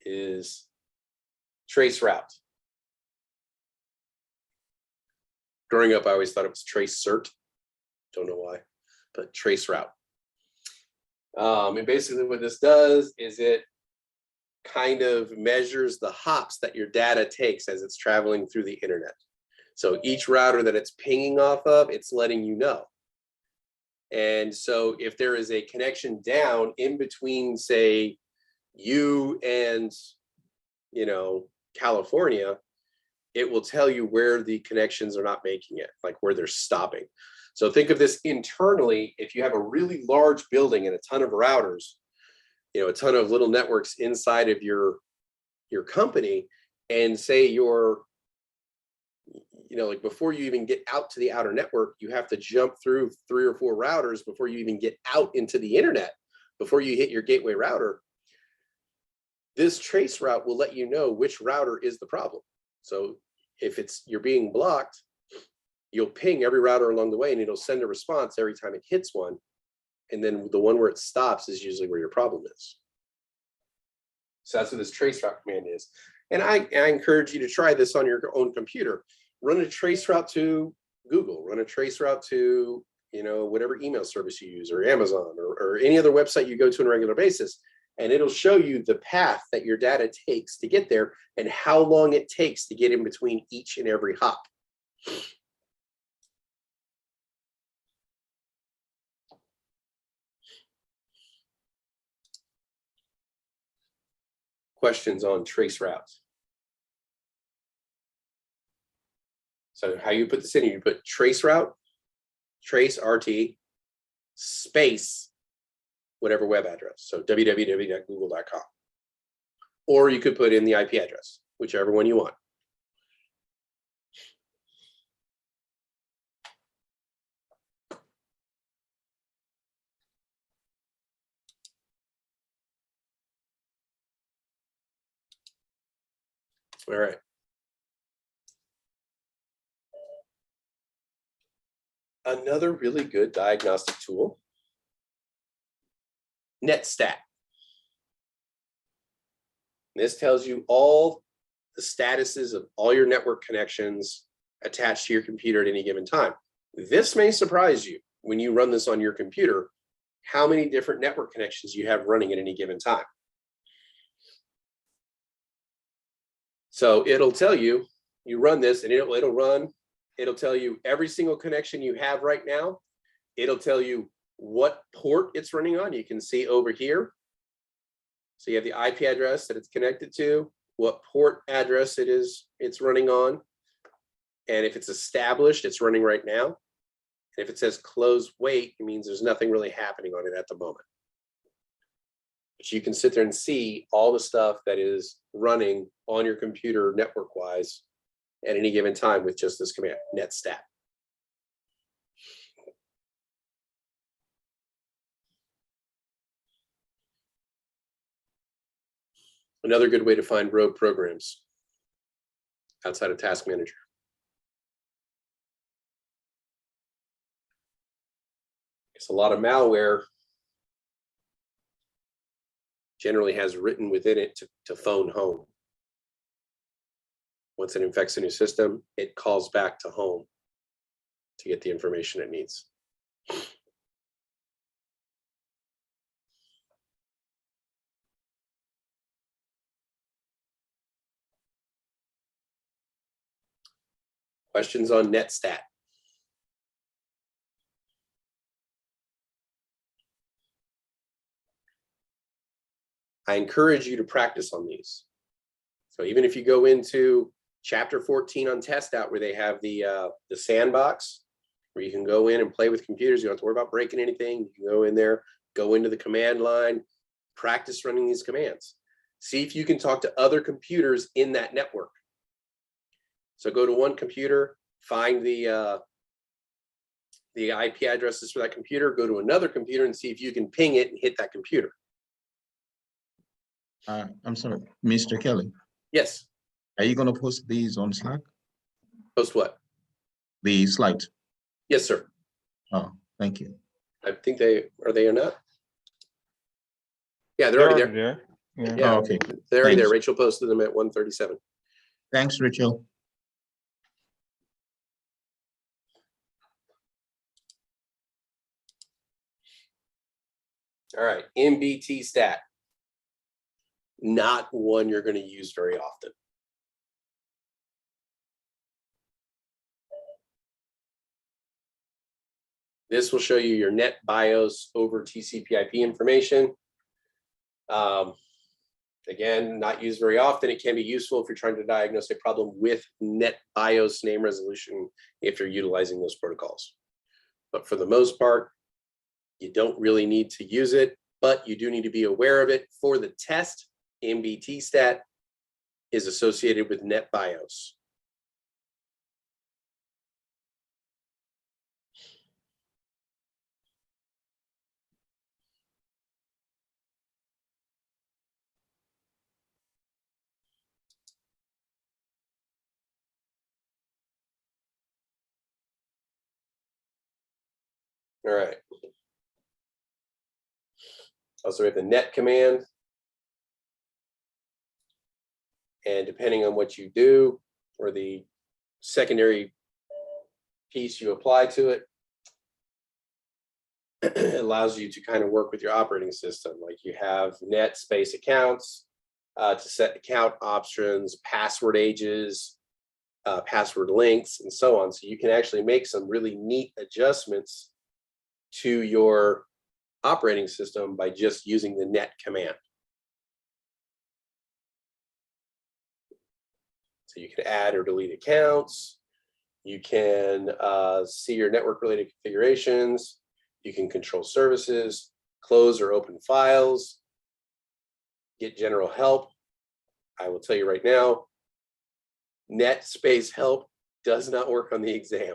is Traceroute. Growing up, I always thought it was Traceroute. Don't know why, but Traceroute. And basically what this does is it kind of measures the hops that your data takes as it's traveling through the internet. So each router that it's pinging off of, it's letting you know. And so if there is a connection down in between, say, you and, California, it will tell you where the connections are not making it, like where they're stopping. So think of this internally. If you have a really large building and a ton of routers, a ton of little networks inside of your company, and say you're, like before you even get out to the outer network, you have to jump through 3 or 4 routers before you even get out into the internet, before you hit your gateway router. This Traceroute will let you know which router is the problem. So if you're being blocked, you'll ping every router along the way and it'll send a response every time it hits one. And then the one where it stops is usually where your problem is. So that's what this Traceroute command is. And I encourage you to try this on your own computer. Run a Traceroute to Google, run a Traceroute to, whatever email service you use, or Amazon, or any other website you go to on a regular basis. And it'll show you the path that your data takes to get there and how long it takes to get in between each and every hop. Questions on Traceroute? So how you put this in, you put Traceroute, trace RT, space, whatever web address. So www.google.com. Or you could put in the IP address, whichever one you want. All right. Another really good diagnostic tool, Netstat. This tells you all the statuses of all your network connections attached to your computer at any given time. This may surprise you when you run this on your computer, how many different network connections you have running at any given time. So it'll tell you, you run this and it'll tell you every single connection you have right now. It'll tell you what port it's running on. You can see over here. So you have the IP address that it's connected to, what port address it's running on. And if it's established, it's running right now. And if it says close wait, it means there's nothing really happening on it at the moment. But you can sit there and see all the stuff that is running on your computer network-wise at any given time with just this command, netstat. Another good way to find rogue programs outside of Task Manager. It's a lot of malware generally has written within it to phone home. Once it infects a new system, it calls back to home to get the information it needs. Questions on Netstat? I encourage you to practice on these. So even if you go into chapter 14 on test out where they have the sandbox, where you can go in and play with computers, you don't have to worry about breaking anything. You can go in there, go into the command line, practice running these commands. See if you can talk to other computers in that network. So go to one computer, find the IP addresses for that computer, go to another computer and see if you can ping it and hit that computer. I'm sorry, Mr. Kelly. Yes. Are you going to post these on Slack? Post what? The slides. Yes, sir. Oh, thank you. I think they or not. Yeah, they're already there. Yeah. Yeah, Oh, okay. they're already there. Thanks. Rachel posted them at 1:37. Thanks, Rachel. All right, MBT stat. Not one you're going to use very often. This will show you your net BIOS over TCP/IP information. Again, not used very often. It can be useful if you're trying to diagnose a problem with net BIOS name resolution if you're utilizing those protocols. But for the most part, you don't really need to use it, but you do need to be aware of it. For the test, MBT stat is associated with net BIOS. All right. Also, we have the net command. And depending on what you do or the secondary piece you apply to it, it allows you to kind of work with your operating system. Like you have net space accounts to set account options, password ages, password lengths, and so on. So you can actually make some really neat adjustments to your operating system by just using the net command. So you can add or delete accounts. You can see your network related configurations. You can control services, close or open files, get general help. I will tell you right now, net space help does not work on the exam.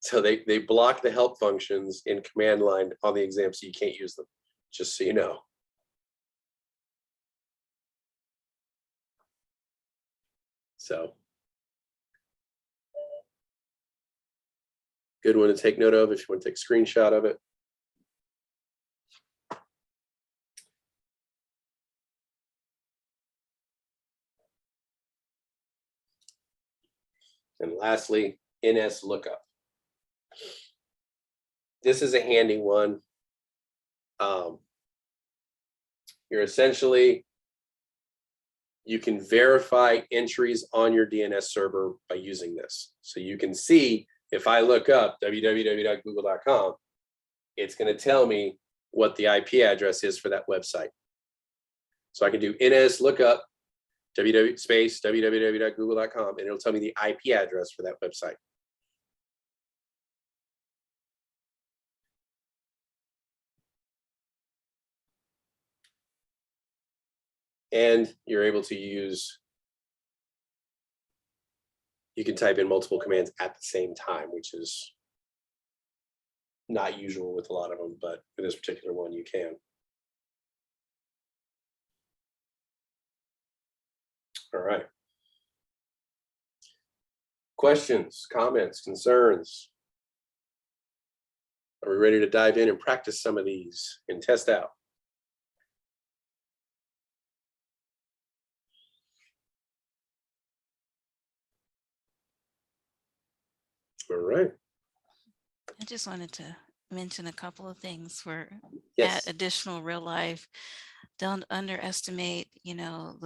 So they block the help functions in command line on the exam, so you can't use them, just so you know. So good one to take note of if you want to take a screenshot of it. And lastly, Nslookup. This is a handy one. You're essentially, you can verify entries on your DNS server by using this. So you can see if I look up www.google.com, it's going to tell me what the IP address is for that website. So I can do Nslookup www.google.com and it'll tell me the IP address for that website. And you're able to use, you can type in multiple commands at the same time, which is not usual with a lot of them, but for this particular one, you can. All right. Questions, comments, concerns? Are we ready to dive in and practice some of these and test out? All right. I just wanted to mention a couple of things for Yes. additional real life. Don't underestimate, you know,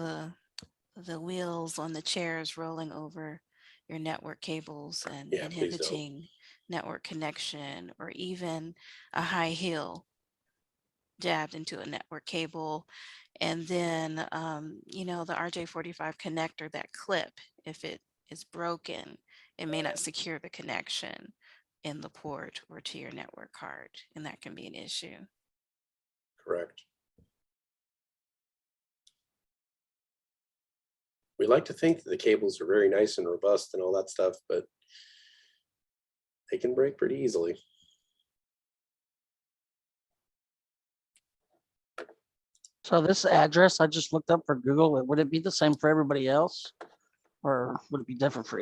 the wheels on the chairs rolling over your network cables and Yeah, please don't. inhibiting network connection, or even a high heel jabbed into a network cable. And then, you know, the RJ45 connector, that clip, if it is broken, it may not secure the connection in the port or to your network card, and that can be an issue. Correct. We like to think that the cables are very nice and robust and all that stuff, but they can break pretty easily. So this address I just looked up for Google, would it be the same for everybody else? Or would it be different for